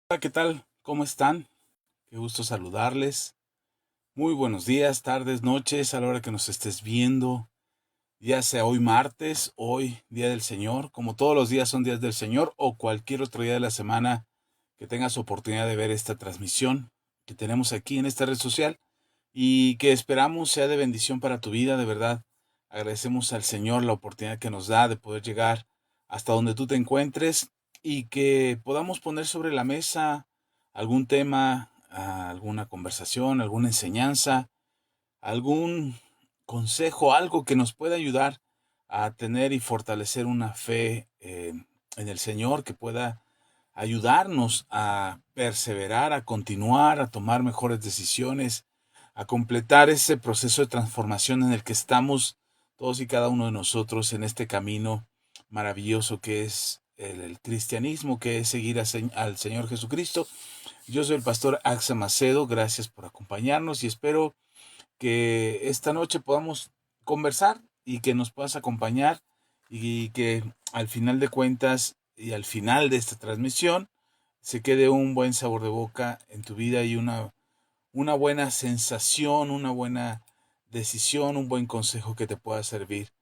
Hola, ¿qué tal? ¿Cómo están? Qué gusto saludarles. Muy buenos días, tardes, noches, a la hora que nos estés viendo. Ya sea hoy martes, hoy Día del Señor, como todos los días son días del Señor, o cualquier otro día de la semana que tengas oportunidad de ver esta transmisión que tenemos aquí en esta red social y que esperamos sea de bendición para tu vida, de verdad. Agradecemos al Señor la oportunidad que nos da de poder llegar hasta donde tú te encuentres y que podamos poner sobre la mesa algún tema, alguna conversación, alguna enseñanza, algún consejo, algo que nos pueda ayudar a tener y fortalecer una fe en el Señor, que pueda ayudarnos a perseverar, a continuar, a tomar mejores decisiones, a completar ese proceso de transformación en el que estamos todos y cada uno de nosotros en este camino maravilloso que es el cristianismo, que es seguir al Señor Jesucristo. Yo soy el pastor Axa Macedo, gracias por acompañarnos y espero que esta noche podamos conversar y que nos puedas acompañar y que al final de cuentas y al final de esta transmisión se quede un buen sabor de boca en tu vida y una buena sensación, una buena decisión, un buen consejo que te pueda servir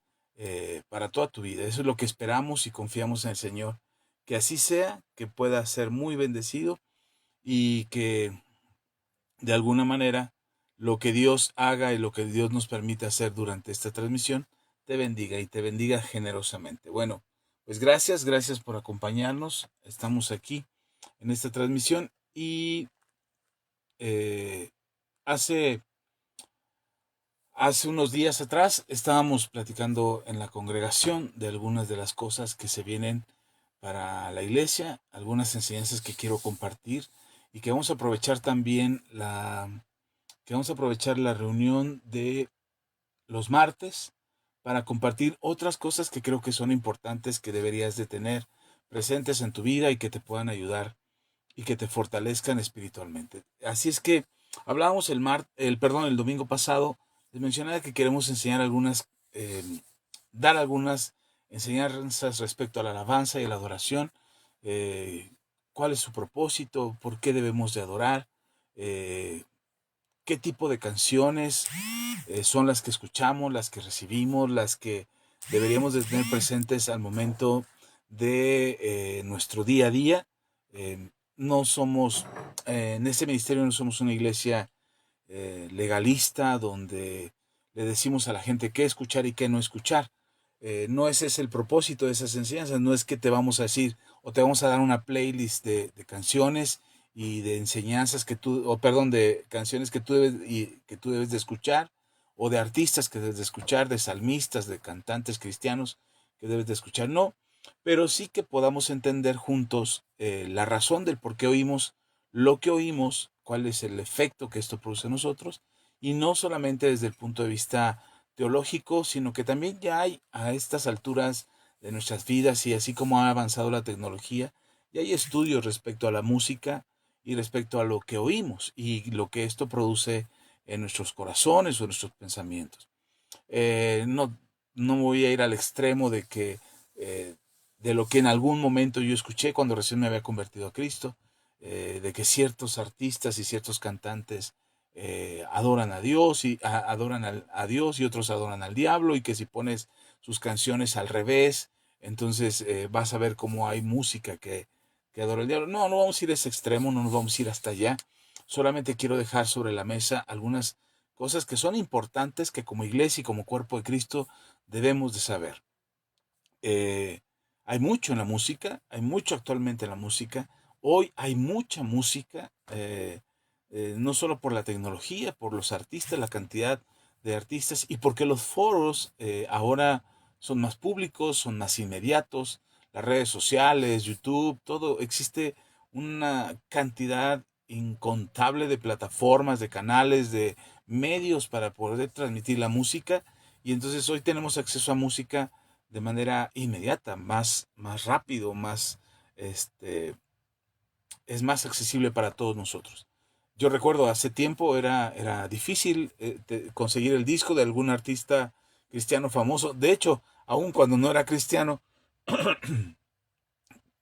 para toda tu vida. Eso es lo que esperamos y confiamos en el Señor. Que así sea, que pueda ser muy bendecido y que de alguna manera lo que Dios haga y lo que Dios nos permite hacer durante esta transmisión te bendiga y te bendiga generosamente. Bueno, pues gracias por acompañarnos. Estamos aquí en esta transmisión y eh, hace, hace unos días atrás estábamos platicando en la congregación de algunas de las cosas que se vienen para la iglesia, algunas enseñanzas que quiero compartir y que vamos a aprovechar también la reunión de los martes para compartir otras cosas que creo que son importantes que deberías de tener presentes en tu vida y que te puedan ayudar y que te fortalezcan espiritualmente. Así es que hablábamos el domingo pasado, les mencionaba que queremos enseñar dar algunas enseñanzas respecto a la alabanza y a la adoración, eh, cuál es su propósito, por qué debemos de adorar, eh, qué tipo de canciones son las que escuchamos, las que recibimos, las que deberíamos de tener presentes al momento de nuestro día a día. No somos, en este ministerio no somos una iglesia legalista donde le decimos a la gente qué escuchar y qué no escuchar. No ese es el propósito de esas enseñanzas, no es que te vamos a decir o te vamos a dar una playlist de canciones y de enseñanzas de canciones que tú debes de escuchar, o de artistas que debes de escuchar, de salmistas, de cantantes cristianos que debes de escuchar, no, pero sí que podamos entender juntos la razón del por qué oímos lo que oímos, cuál es el efecto que esto produce en nosotros, y no solamente desde el punto de vista teológico, sino que también ya hay a estas alturas de nuestras vidas y así como ha avanzado la tecnología, ya hay estudios respecto a la música y respecto a lo que oímos y lo que esto produce en nuestros corazones o en nuestros pensamientos. No, no voy a ir al extremo eh, de lo que en algún momento yo escuché cuando recién me había convertido a Cristo, de que ciertos artistas y ciertos cantantes adoran a Dios a Dios y otros adoran al diablo, y que si pones sus canciones al revés, entonces vas a ver cómo hay música que adora al diablo. No, no vamos a ir a ese extremo, no nos vamos a ir hasta allá. Solamente quiero dejar sobre la mesa algunas cosas que son importantes que como iglesia y como cuerpo de Cristo debemos de saber. Eh, Hay mucho en la música, hay mucho actualmente en la música. Hoy hay mucha música, no solo por la tecnología, por los artistas, la cantidad de artistas y porque los foros ahora son más públicos, son más inmediatos, las redes sociales, YouTube, todo, existe una cantidad incontable de plataformas, de canales, de medios para poder transmitir la música, y entonces hoy tenemos acceso a música de manera inmediata, más rápido, este, es más accesible para todos nosotros. Yo recuerdo hace tiempo era difícil conseguir el disco de algún artista cristiano famoso. De hecho, aun cuando no era cristiano,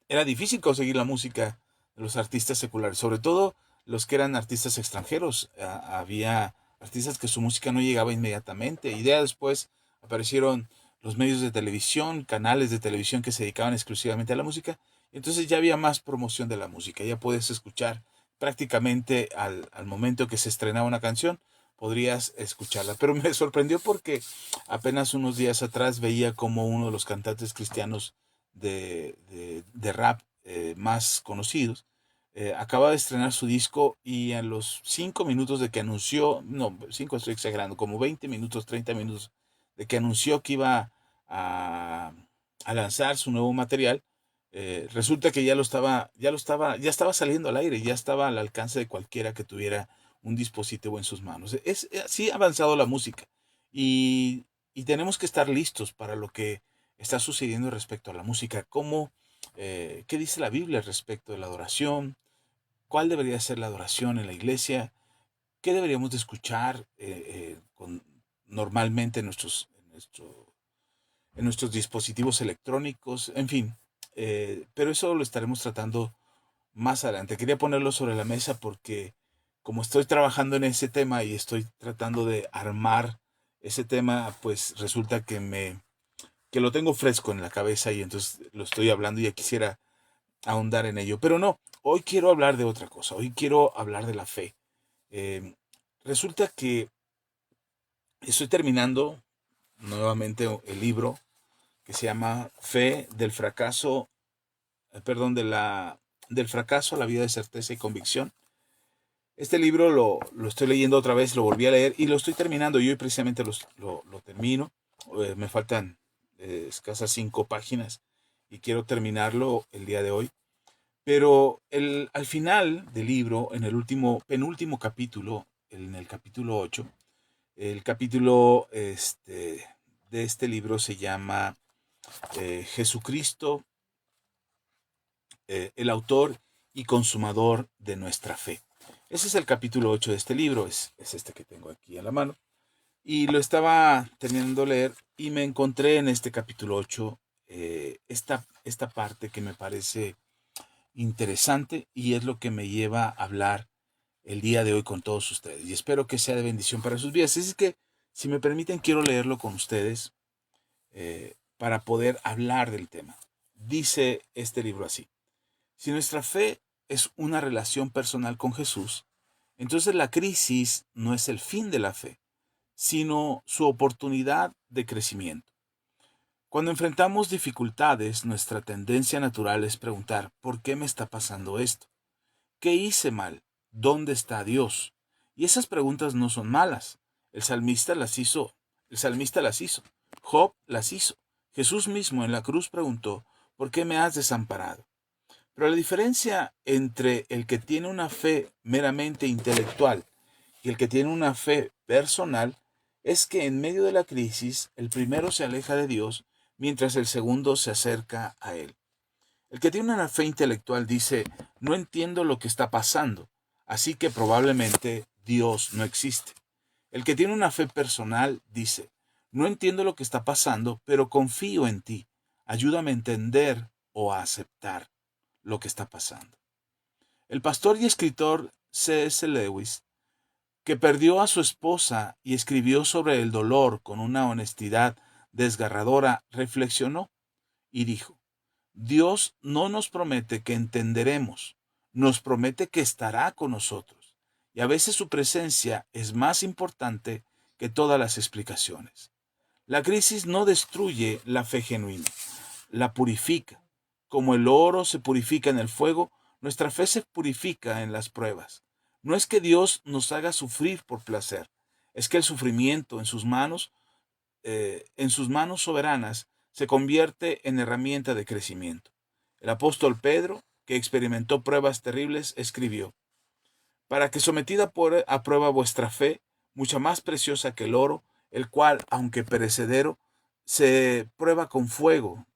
era difícil conseguir la música de los artistas seculares, sobre todo los que eran artistas extranjeros. Había artistas que su música no llegaba inmediatamente, y ya después aparecieron los medios de televisión, canales de televisión que se dedicaban exclusivamente a la música. Entonces ya había más promoción de la música, ya puedes escuchar prácticamente al momento que se estrenaba una canción, podrías escucharla. Pero me sorprendió porque apenas unos días atrás veía como uno de los cantantes cristianos de rap más conocidos acaba de estrenar su disco, y a los 5 minutos de que anunció, no, 5 estoy exagerando, como 20 minutos, 30 minutos de que anunció que iba a, a lanzar su nuevo material, resulta que ya estaba saliendo al aire, ya estaba al alcance de cualquiera que tuviera un dispositivo en sus manos. Es así ha avanzado la música, y, y tenemos que estar listos para lo que está sucediendo respecto a la música. ¿Qué dice la Biblia respecto de la adoración? ¿Cuál debería ser la adoración en la iglesia? ¿Qué deberíamos de escuchar normalmente en nuestros dispositivos electrónicos? En fin, pero eso lo estaremos tratando más adelante. Quería ponerlo sobre la mesa porque como estoy trabajando en ese tema y estoy tratando de armar ese tema, pues resulta que lo tengo fresco en la cabeza, y entonces lo estoy hablando y ya quisiera ahondar en ello. Pero no, hoy quiero hablar de otra cosa. Hoy quiero hablar de la fe. Eh, Resulta que estoy terminando nuevamente el libro que se llama Fe del fracaso, perdón, del fracaso a la vida de certeza y convicción. Este libro lo estoy leyendo otra vez, lo volví a leer y lo estoy terminando. Y hoy precisamente lo termino. Me faltan escasas 5 páginas y quiero terminarlo el día de hoy. Pero al final del libro, en el penúltimo capítulo, en el capítulo 8, el capítulo de este libro se llama Jesucristo, el autor y consumador de nuestra fe. Ese es el capítulo 8 de este libro, es este que tengo aquí a la mano. Y lo estaba terminando de leer y me encontré en este capítulo 8 esta parte que me parece interesante, y es lo que me lleva a hablar el día de hoy con todos ustedes, y espero que sea de bendición para sus vidas. Así es que, si me permiten, quiero leerlo con ustedes para poder hablar del tema. Dice este libro así: si nuestra fe es una relación personal con Jesús, entonces la crisis no es el fin de la fe, sino su oportunidad de crecimiento. Cuando enfrentamos dificultades, nuestra tendencia natural es preguntar: ¿por qué me está pasando esto? ¿Qué hice mal? ¿Dónde está Dios? Y esas preguntas no son malas. El salmista las hizo. El salmista las hizo. Job las hizo. Jesús mismo en la cruz preguntó: ¿por qué me has desamparado? Pero la diferencia entre el que tiene una fe meramente intelectual y el que tiene una fe personal es que en medio de la crisis el primero se aleja de Dios mientras el segundo se acerca a Él. El que tiene una fe intelectual dice: no entiendo lo que está pasando, así que probablemente Dios no existe. El que tiene una fe personal dice: no entiendo lo que está pasando, pero confío en ti. Ayúdame a entender o a aceptar lo que está pasando. El pastor y escritor C.S. Lewis, que perdió a su esposa y escribió sobre el dolor con una honestidad desgarradora, reflexionó y dijo: Dios no nos promete que entenderemos, nos promete que estará con nosotros. Y a veces su presencia es más importante que todas las explicaciones. La crisis no destruye la fe genuina, la purifica. Como el oro se purifica en el fuego, nuestra fe se purifica en las pruebas. No es que Dios nos haga sufrir por placer, es que el sufrimiento en sus manos soberanas se convierte en herramienta de crecimiento. El apóstol Pedro, que experimentó pruebas terribles, escribió: para que sometida a prueba vuestra fe, mucha más preciosa que el oro, el cual, aunque perecedero, se prueba con fuego,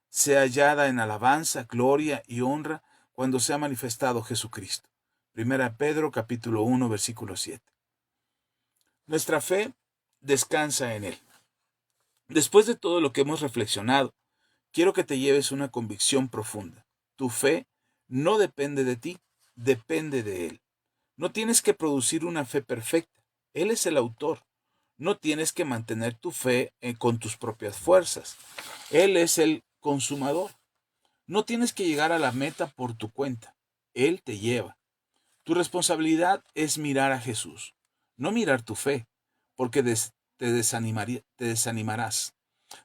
sea hallada en alabanza, gloria y honra cuando sea manifestado Jesucristo. Primera Pedro capítulo 1 versículo 7. Nuestra fe descansa en Él. Después de todo lo que hemos reflexionado, quiero que te lleves una convicción profunda. Tu fe no depende de ti, depende de Él. No tienes que producir una fe perfecta. Él es el autor. No tienes que mantener tu fe con tus propias fuerzas. Él es el consumador. No tienes que llegar a la meta por tu cuenta. Él te lleva. Tu responsabilidad es mirar a Jesús, no mirar tu fe, porque te desanimarás.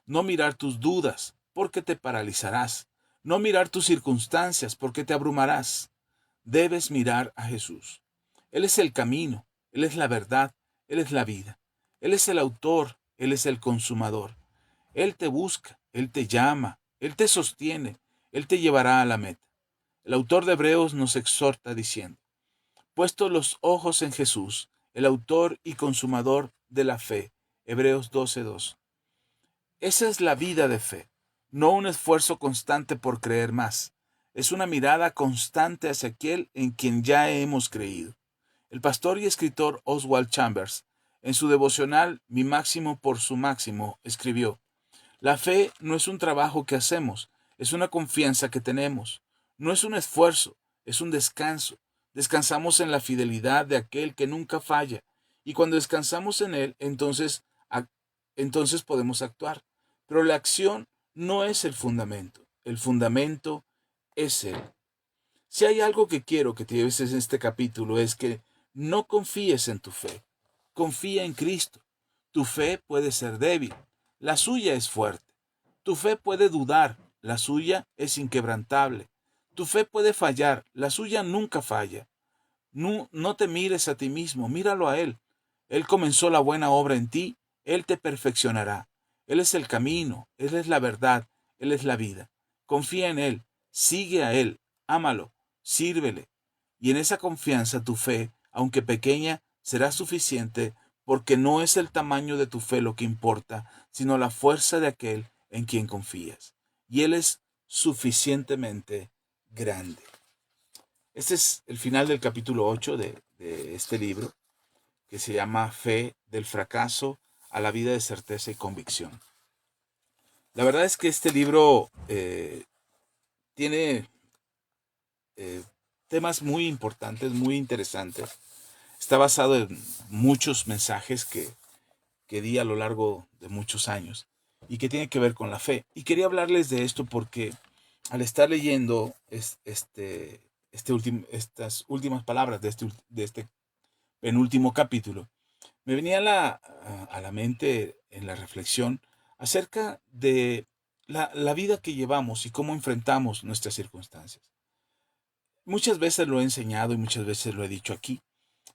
No mirar tus dudas, porque te paralizarás. No mirar tus circunstancias, porque te abrumarás. Debes mirar a Jesús. Él es el camino, Él es la verdad, Él es la vida. Él es el autor, Él es el consumador. Él te busca, Él te llama, Él te sostiene, Él te llevará a la meta. El autor de Hebreos nos exhorta diciendo, puesto los ojos en Jesús, el autor y consumador de la fe. Hebreos 12:2. Esa es la vida de fe, no un esfuerzo constante por creer más. Es una mirada constante hacia aquel en quien ya hemos creído. El pastor y escritor Oswald Chambers, en su devocional Mi máximo por su máximo, escribió, la fe no es un trabajo que hacemos, es una confianza que tenemos. No es un esfuerzo, es un descanso. Descansamos en la fidelidad de aquel que nunca falla. Y cuando descansamos en Él, entonces podemos actuar. Pero la acción no es el fundamento es Él. Si hay algo que quiero que te lleves en este capítulo es que no confíes en tu fe, confía en Cristo. Tu fe puede ser débil, la suya es fuerte. Tu fe puede dudar, la suya es inquebrantable. Tu fe puede fallar, la suya nunca falla. No, no te mires a ti mismo, míralo a Él. Él comenzó la buena obra en ti, Él te perfeccionará. Él es el camino, Él es la verdad, Él es la vida. Confía en Él, sigue a Él, ámalo, sírvele. Y en esa confianza tu fe, aunque pequeña, será suficiente porque no es el tamaño de tu fe lo que importa, sino la fuerza de aquel en quien confías. Y Él es suficientemente grande. Este es el final del capítulo 8 de este libro, que se llama Fe del fracaso a la vida de certeza y convicción. La verdad es que este libro tiene temas muy importantes, muy interesantes. Está basado en muchos mensajes que di a lo largo de muchos años y que tiene que ver con la fe. Y quería hablarles de esto porque al estar leyendo estas últimas palabras de este penúltimo capítulo, me venía a la mente en la reflexión acerca de la vida que llevamos y cómo enfrentamos nuestras circunstancias. Muchas veces lo he enseñado y muchas veces lo he dicho aquí.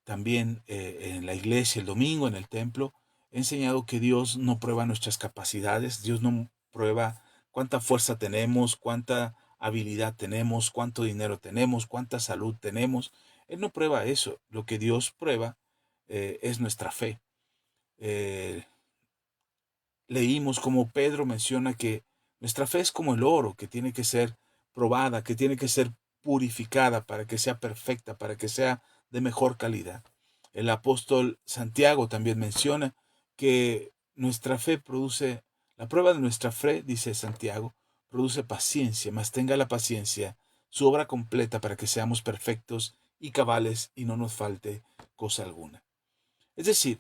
También en la iglesia, el domingo, en el templo, he enseñado que Dios no prueba nuestras capacidades, Dios no prueba cuánta fuerza tenemos, cuánta habilidad tenemos, cuánto dinero tenemos, cuánta salud tenemos. Él no prueba eso. Lo que Dios prueba es nuestra fe. Leímos como Pedro menciona que nuestra fe es como el oro, que tiene que ser probada, que tiene que ser purificada para que sea perfecta, para que sea de mejor calidad. El apóstol Santiago también menciona que nuestra fe produce, la prueba de nuestra fe, dice Santiago, produce paciencia, mas tenga la paciencia su obra completa para que seamos perfectos y cabales y no nos falte cosa alguna. Es decir,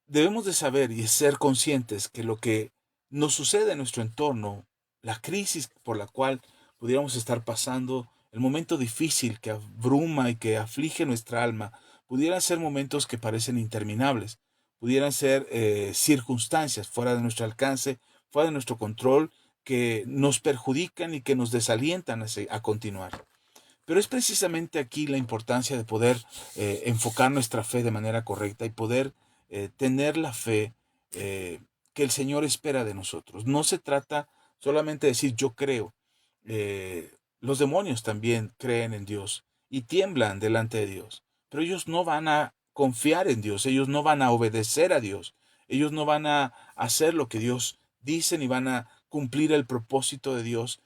debemos de saber y ser conscientes que lo que nos sucede en nuestro entorno, la crisis por la cual pudiéramos estar pasando, el momento difícil que abruma y que aflige nuestra alma, pudieran ser momentos que parecen interminables, pudieran ser circunstancias fuera de nuestro alcance, fuera de nuestro control, que nos perjudican y que nos desalientan a continuar. Pero es precisamente aquí la importancia de poder enfocar nuestra fe de manera correcta y poder tener la fe que el Señor espera de nosotros. No se trata solamente de decir yo creo. Los demonios también creen en Dios y tiemblan delante de Dios, pero ellos no van a confiar en Dios, ellos no van a obedecer a Dios, ellos no van a hacer lo que Dios dice ni van a cumplir el propósito de Dios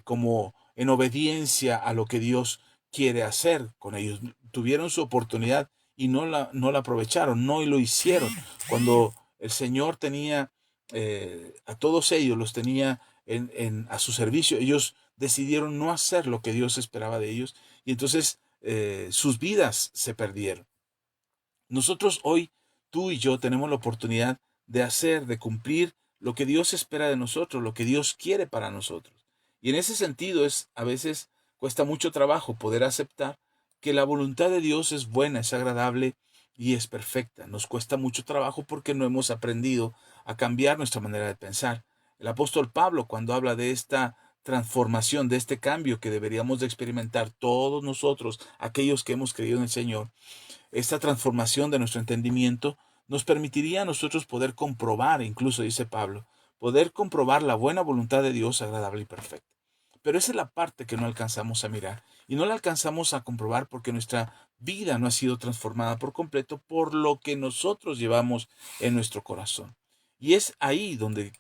como en obediencia a lo que Dios quiere hacer con ellos. Tuvieron su oportunidad y no la aprovecharon, no lo hicieron. Cuando el Señor tenía a todos ellos, los tenía a su servicio, ellos decidieron no hacer lo que Dios esperaba de ellos y entonces sus vidas se perdieron. Nosotros hoy, tú y yo, tenemos la oportunidad de hacer, de cumplir lo que Dios espera de nosotros, lo que Dios quiere para nosotros. Y en ese sentido a veces cuesta mucho trabajo poder aceptar que la voluntad de Dios es buena, es agradable y es perfecta. Nos cuesta mucho trabajo porque no hemos aprendido a cambiar nuestra manera de pensar. El apóstol Pablo, cuando habla de esta transformación, de este cambio que deberíamos de experimentar todos nosotros, aquellos que hemos creído en el Señor, esta transformación de nuestro entendimiento nos permitiría a nosotros poder comprobar, incluso dice Pablo, poder comprobar la buena voluntad de Dios agradable y perfecta. Pero esa es la parte que no alcanzamos a mirar y no la alcanzamos a comprobar porque nuestra vida no ha sido transformada por completo por lo que nosotros llevamos en nuestro corazón. Y es ahí donde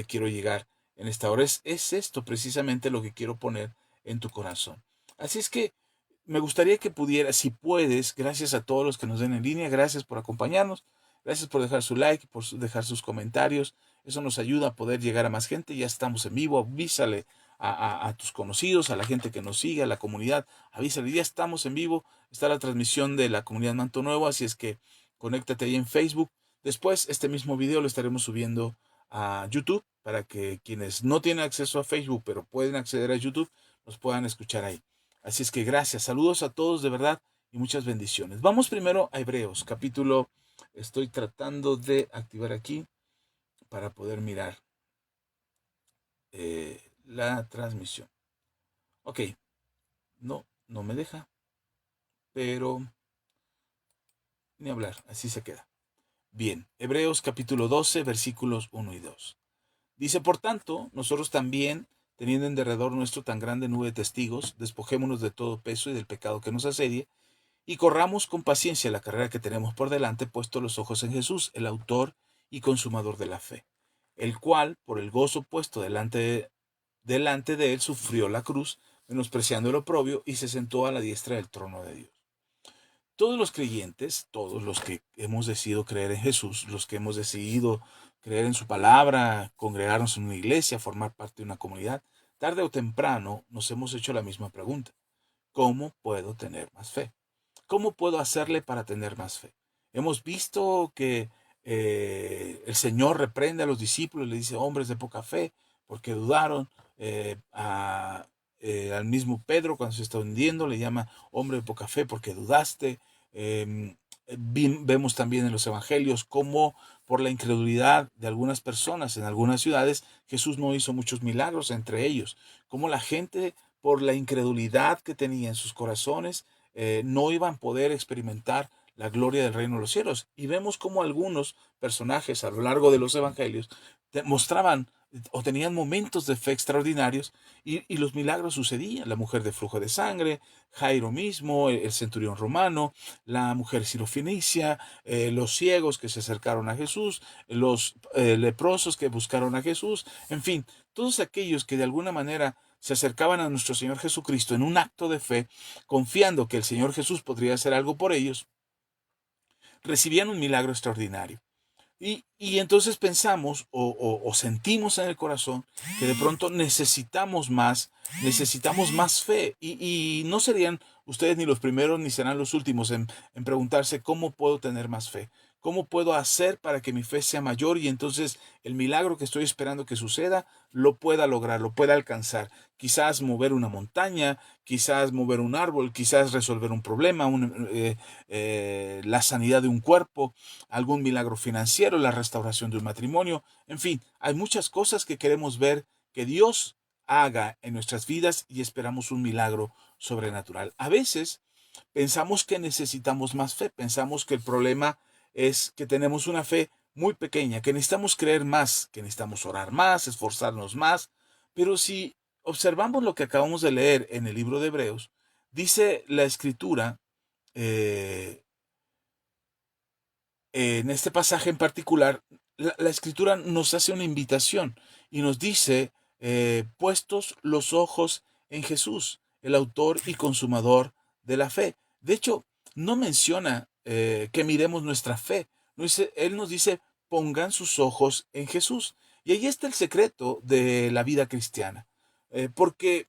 quiero llegar en esta hora. Es esto precisamente lo que quiero poner en tu corazón. Así es que me gustaría que pudieras, si puedes, gracias a todos los que nos den en línea, gracias por acompañarnos, gracias por dejar su like, por dejar sus comentarios, eso nos ayuda a poder llegar a más gente, ya estamos en vivo, avísale a tus conocidos, a la gente que nos sigue, a la comunidad, avísale, ya estamos en vivo, está la transmisión de la comunidad Manto Nuevo, así es que conéctate ahí en Facebook. Después este mismo video lo estaremos subiendo a YouTube para que quienes no tienen acceso a Facebook pero pueden acceder a YouTube, nos puedan escuchar ahí. Así es que gracias, saludos a todos de verdad y muchas bendiciones. Vamos primero a Hebreos, capítulo, estoy tratando de activar aquí para poder mirar la transmisión. Ok, no me deja, pero ni hablar, así se queda. Bien, Hebreos capítulo 12, versículos 1 y 2. Dice, por tanto, nosotros también, teniendo en derredor nuestro tan grande nube de testigos, despojémonos de todo peso y del pecado que nos asedia, y corramos con paciencia la carrera que tenemos por delante, puesto los ojos en Jesús, el autor y consumador de la fe, el cual, por el gozo puesto delante de él, sufrió la cruz, menospreciando el oprobio, y se sentó a la diestra del trono de Dios. Todos los creyentes, todos los que hemos decidido creer en Jesús, los que hemos decidido creer en su palabra, congregarnos en una iglesia, formar parte de una comunidad, tarde o temprano nos hemos hecho la misma pregunta: ¿cómo puedo tener más fe? ¿Cómo puedo hacerle para tener más fe? Hemos visto que el Señor reprende a los discípulos, le dice, hombres de poca fe, porque dudaron. Al mismo Pedro, cuando se está hundiendo, le llama hombre de poca fe porque dudaste. Eh, Vemos también en los evangelios cómo por la incredulidad de algunas personas en algunas ciudades, Jesús no hizo muchos milagros entre ellos. Cómo la gente, por la incredulidad que tenía en sus corazones, no iban a poder experimentar la gloria del reino de los cielos. Y vemos cómo algunos personajes a lo largo de los evangelios mostraban o tenían momentos de fe extraordinarios y los milagros sucedían. La mujer de flujo de sangre, Jairo mismo, el centurión romano, la mujer sirofenicia, los ciegos que se acercaron a Jesús, los leprosos que buscaron a Jesús, en fin, todos aquellos que de alguna manera se acercaban a nuestro Señor Jesucristo en un acto de fe, confiando que el Señor Jesús podría hacer algo por ellos, recibían un milagro extraordinario. Y entonces pensamos o sentimos en el corazón que de pronto necesitamos más fe. Y no serían ustedes ni los primeros ni serán los últimos en preguntarse cómo puedo tener más fe. ¿Cómo puedo hacer para que mi fe sea mayor y entonces el milagro que estoy esperando que suceda lo pueda lograr, lo pueda alcanzar? Quizás mover una montaña, quizás mover un árbol, quizás resolver un problema, la sanidad de un cuerpo, algún milagro financiero, la restauración de un matrimonio. En fin, hay muchas cosas que queremos ver que Dios haga en nuestras vidas y esperamos un milagro sobrenatural. A veces pensamos que necesitamos más fe, pensamos que el problema es que tenemos una fe muy pequeña, que necesitamos creer más, que necesitamos orar más, esforzarnos más. Pero si observamos lo que acabamos de leer en el libro de Hebreos, dice la Escritura, eh, en este pasaje en particular, la Escritura nos hace una invitación y nos dice, puestos los ojos en Jesús, el autor y consumador de la fe. De hecho, no menciona que miremos nuestra fe. Él nos dice, pongan sus ojos en Jesús. Y ahí está el secreto de la vida cristiana. porque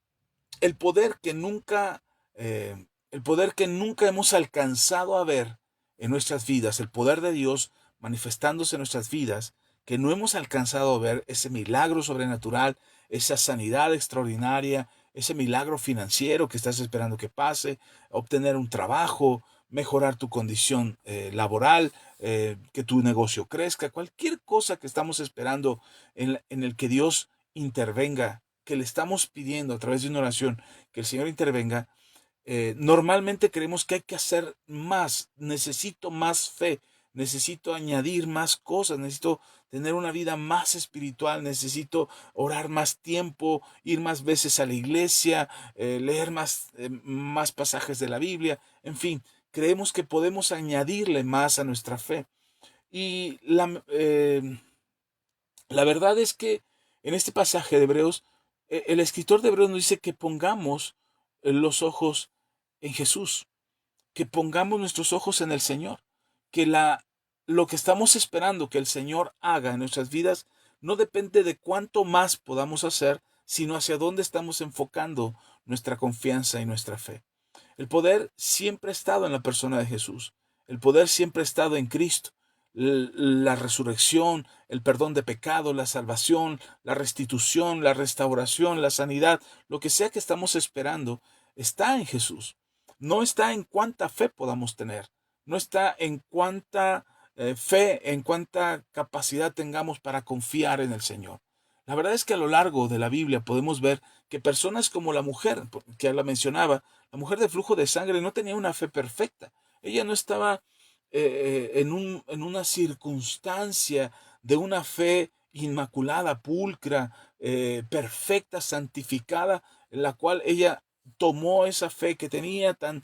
el poder que nunca, el poder que nunca hemos alcanzado a ver en nuestras vidas, el poder de Dios manifestándose en nuestras vidas, que no hemos alcanzado a ver, ese milagro sobrenatural, esa sanidad extraordinaria, ese milagro financiero que estás esperando que pase, obtener un trabajo, mejorar tu condición laboral, que tu negocio crezca, cualquier cosa que estamos esperando en el que Dios intervenga, que le estamos pidiendo a través de una oración que el Señor intervenga. Normalmente creemos que hay que hacer más, necesito más fe, necesito añadir más cosas, necesito tener una vida más espiritual, necesito orar más tiempo, ir más veces a la iglesia, leer más pasajes de la Biblia, en fin, creemos que podemos añadirle más a nuestra fe. Y la verdad es que en este pasaje de Hebreos, el escritor de Hebreos nos dice que pongamos los ojos en Jesús, que pongamos nuestros ojos en el Señor, que lo que estamos esperando que el Señor haga en nuestras vidas no depende de cuánto más podamos hacer, sino hacia dónde estamos enfocando nuestra confianza y nuestra fe. El poder siempre ha estado en la persona de Jesús. El poder siempre ha estado en Cristo. La resurrección, el perdón de pecado, la salvación, la restitución, la restauración, la sanidad, lo que sea que estamos esperando, está en Jesús. No está en cuánta fe podamos tener. No está en cuánta fe, en cuánta capacidad tengamos para confiar en el Señor. La verdad es que a lo largo de la Biblia podemos ver que personas como la mujer, que la mencionaba, la mujer de flujo de sangre, no tenía una fe perfecta. Ella no estaba en una circunstancia de una fe inmaculada, pulcra, perfecta, santificada, en la cual ella tomó esa fe que tenía tan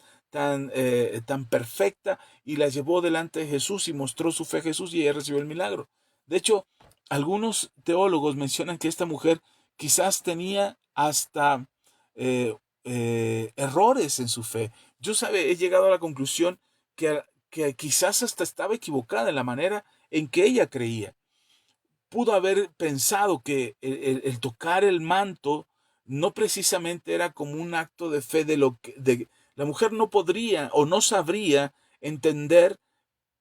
perfecta y la llevó delante de Jesús y mostró su fe a Jesús y ella recibió el milagro. De hecho, algunos teólogos mencionan que esta mujer quizás tenía hasta eh, errores en su fe. He llegado a la conclusión que quizás hasta estaba equivocada en la manera en que ella creía. Pudo haber pensado que el tocar el manto no precisamente era como un acto de fe la mujer no podría o no sabría entender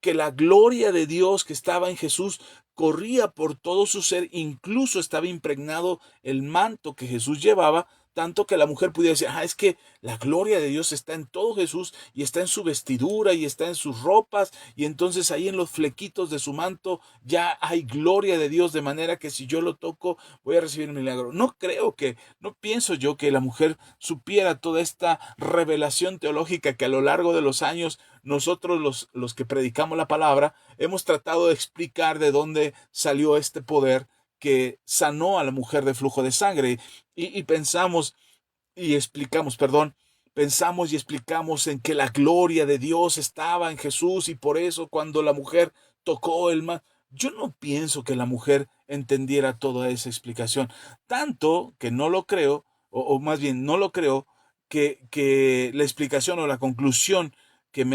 que la gloria de Dios que estaba en Jesús corría por todo su ser, incluso estaba impregnado el manto que Jesús llevaba, tanto que la mujer pudiera decir, es que la gloria de Dios está en todo Jesús y está en su vestidura y está en sus ropas y entonces ahí en los flequitos de su manto ya hay gloria de Dios de manera que si yo lo toco voy a recibir un milagro. No pienso yo que la mujer supiera toda esta revelación teológica que a lo largo de los años nosotros los que predicamos la palabra hemos tratado de explicar de dónde salió este poder que sanó a la mujer de flujo de sangre y pensamos y explicamos en que la gloria de Dios estaba en Jesús y por eso cuando la mujer tocó el mar, yo no pienso que la mujer entendiera toda esa explicación, tanto que no lo creo, o más bien no lo creo, que la explicación o la conclusión que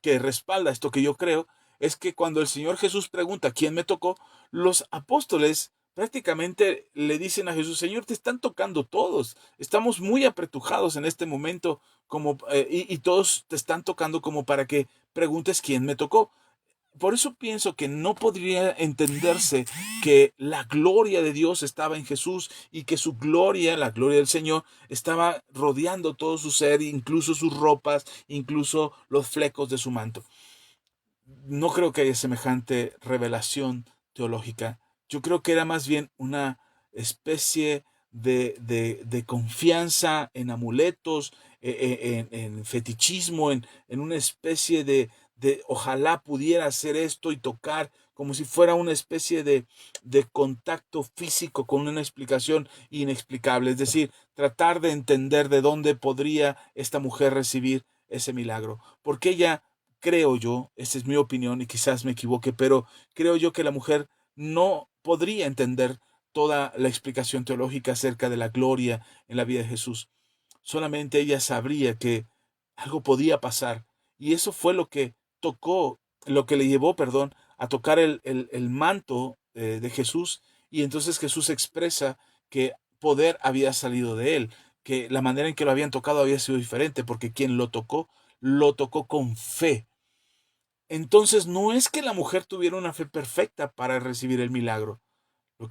que respalda esto que yo creo es que cuando el Señor Jesús pregunta quién me tocó, los apóstoles prácticamente le dicen a Jesús, Señor, te están tocando todos. Estamos muy apretujados en este momento y todos te están tocando como para que preguntes quién me tocó. Por eso pienso que no podría entenderse que la gloria de Dios estaba en Jesús y que su gloria, la gloria del Señor, estaba rodeando todo su ser, incluso sus ropas, incluso los flecos de su manto. No creo que haya semejante revelación teológica. Yo creo que era más bien una especie de confianza en amuletos, en fetichismo, en una especie de ojalá pudiera hacer esto y tocar, como si fuera una especie de contacto físico con una explicación inexplicable. Es decir, tratar de entender de dónde podría esta mujer recibir ese milagro. Porque ella, creo yo, esta es mi opinión y quizás me equivoque, pero creo yo que la mujer no podría entender toda la explicación teológica acerca de la gloria en la vida de Jesús. Solamente ella sabría que algo podía pasar. Y eso fue lo que le llevó, perdón, a tocar el manto de Jesús. Y entonces Jesús expresa que poder había salido de él, que la manera en que lo habían tocado había sido diferente, porque quien lo tocó con fe. Entonces no es que la mujer tuviera una fe perfecta para recibir el milagro. Lo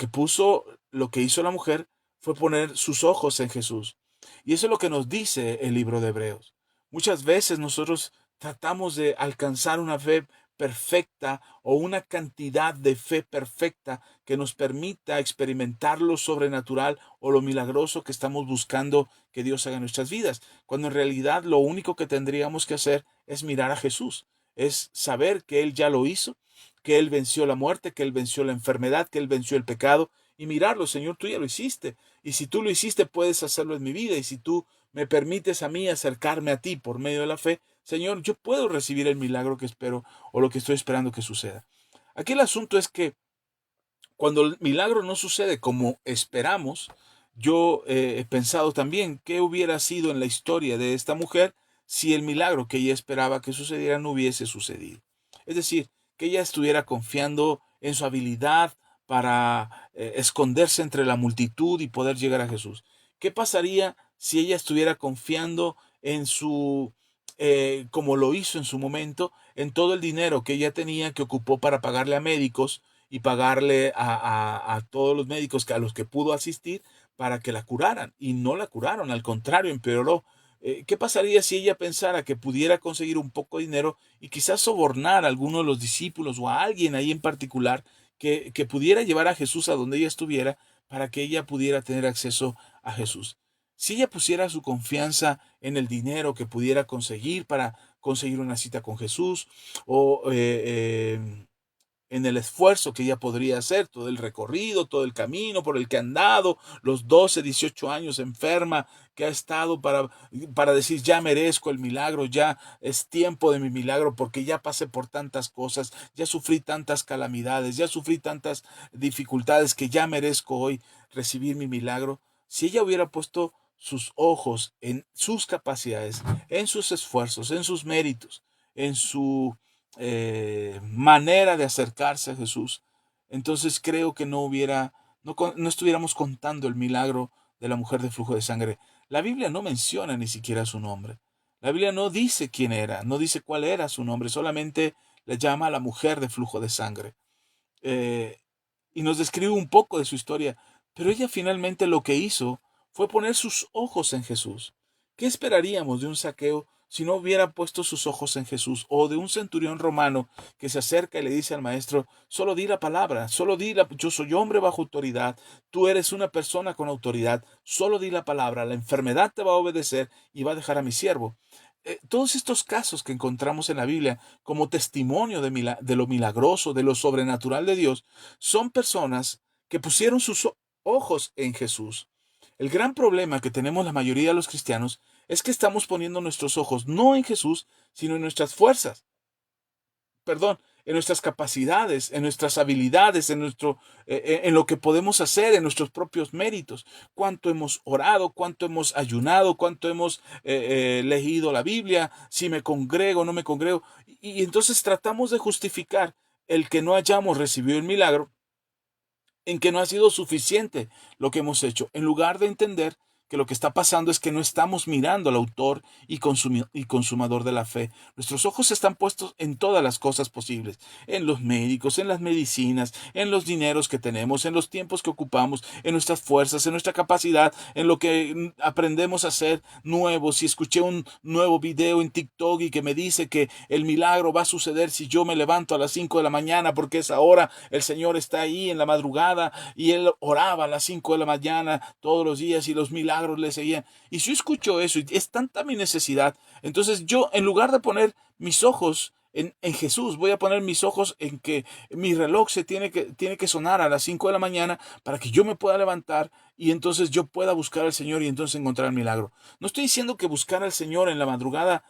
que hizo la mujer fue poner sus ojos en Jesús. Y eso es lo que nos dice el libro de Hebreos. Muchas veces nosotros tratamos de alcanzar una fe perfecta o una cantidad de fe perfecta que nos permita experimentar lo sobrenatural o lo milagroso que estamos buscando que Dios haga en nuestras vidas, cuando en realidad lo único que tendríamos que hacer es mirar a Jesús, es saber que Él ya lo hizo, que Él venció la muerte, que Él venció la enfermedad, que Él venció el pecado, y mirarlo, Señor, tú ya lo hiciste. Y si tú lo hiciste, puedes hacerlo en mi vida. Y si tú me permites a mí acercarme a ti por medio de la fe, Señor, yo puedo recibir el milagro que espero o lo que estoy esperando que suceda. Aquí el asunto es que cuando el milagro no sucede como esperamos, yo he pensado también qué hubiera sido en la historia de esta mujer si el milagro que ella esperaba que sucediera no hubiese sucedido. Es decir, que ella estuviera confiando en su habilidad para esconderse entre la multitud y poder llegar a Jesús. ¿Qué pasaría si ella estuviera confiando en como lo hizo en su momento, en todo el dinero que ella tenía que ocupó para pagarle a médicos y pagarle a todos los médicos a los que pudo asistir para que la curaran? Y no la curaron, al contrario, empeoró. ¿Qué pasaría si ella pensara que pudiera conseguir un poco de dinero y quizás sobornar a alguno de los discípulos o a alguien ahí en particular que pudiera llevar a Jesús a donde ella estuviera para que ella pudiera tener acceso a Jesús? Si ella pusiera su confianza en el dinero que pudiera conseguir para conseguir una cita con Jesús o en el esfuerzo que ella podría hacer, todo el recorrido, todo el camino por el que ha andado, los 12, 18 años enferma que ha estado para decir, ya merezco el milagro, ya es tiempo de mi milagro, porque ya pasé por tantas cosas, ya sufrí tantas calamidades, ya sufrí tantas dificultades que ya merezco hoy recibir mi milagro. Si ella hubiera puesto sus ojos en sus capacidades, en sus esfuerzos, en sus méritos, en su manera de acercarse a Jesús, entonces creo que no estuviéramos contando el milagro de la mujer de flujo de sangre. La Biblia no menciona ni siquiera su nombre. La Biblia no dice quién era, no dice cuál era su nombre, solamente le llama a la mujer de flujo de sangre. Eh, y nos describe un poco de su historia, pero ella finalmente lo que hizo fue poner sus ojos en Jesús. ¿Qué esperaríamos de un Zaqueo si no hubiera puesto sus ojos en Jesús? O de un centurión romano que se acerca y le dice al maestro, solo di la palabra, yo soy hombre bajo autoridad, tú eres una persona con autoridad, solo di la palabra, la enfermedad te va a obedecer y va a dejar a mi siervo. Todos estos casos que encontramos en la Biblia como testimonio de lo milagroso, de lo sobrenatural de Dios, son personas que pusieron sus ojos en Jesús. El gran problema que tenemos la mayoría de los cristianos es que estamos poniendo nuestros ojos no en Jesús, sino en nuestras fuerzas, perdón, en nuestras capacidades, en nuestras habilidades, en lo que podemos hacer, en nuestros propios méritos. Cuánto hemos orado, cuánto hemos ayunado, cuánto hemos leído la Biblia, si me congrego o no me congrego. Y entonces tratamos de justificar el que no hayamos recibido el milagro en que no ha sido suficiente lo que hemos hecho, en lugar de entender que lo que está pasando es que no estamos mirando al autor y consumador de la fe. Nuestros ojos están puestos en todas las cosas posibles, en los médicos, en las medicinas, en los dineros que tenemos, en los tiempos que ocupamos, en nuestras fuerzas, en nuestra capacidad, en lo que aprendemos a hacer nuevo. Si escuché un nuevo video en TikTok y que me dice que el milagro va a suceder si yo me levanto a las 5 de la mañana, porque esa hora el Señor está ahí en la madrugada y Él oraba a las 5 de la mañana todos los días y los milagros le seguían. Y si yo escucho eso y es tanta mi necesidad, entonces yo, en lugar de poner mis ojos en Jesús, voy a poner mis ojos en que mi reloj tiene que sonar a las 5 de la mañana para que yo me pueda levantar y entonces yo pueda buscar al Señor y entonces encontrar el milagro. No estoy diciendo que buscar al Señor en la madrugada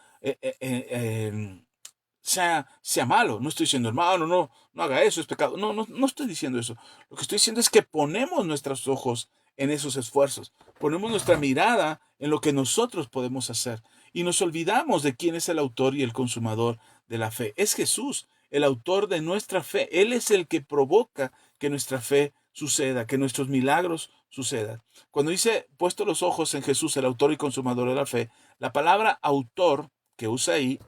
sea malo. No estoy diciendo, hermano, no haga eso, es pecado. No estoy diciendo eso. Lo que estoy diciendo es que ponemos nuestros ojos en esos esfuerzos. Ponemos nuestra mirada en lo que nosotros podemos hacer. Y nos olvidamos de quién es el autor y el consumador de la fe. Es Jesús, el autor de nuestra fe. Él es el que provoca que nuestra fe suceda, que nuestros milagros suceda. Cuando dice, puesto los ojos en Jesús, el autor y consumador de la fe, la palabra autor que usa ahí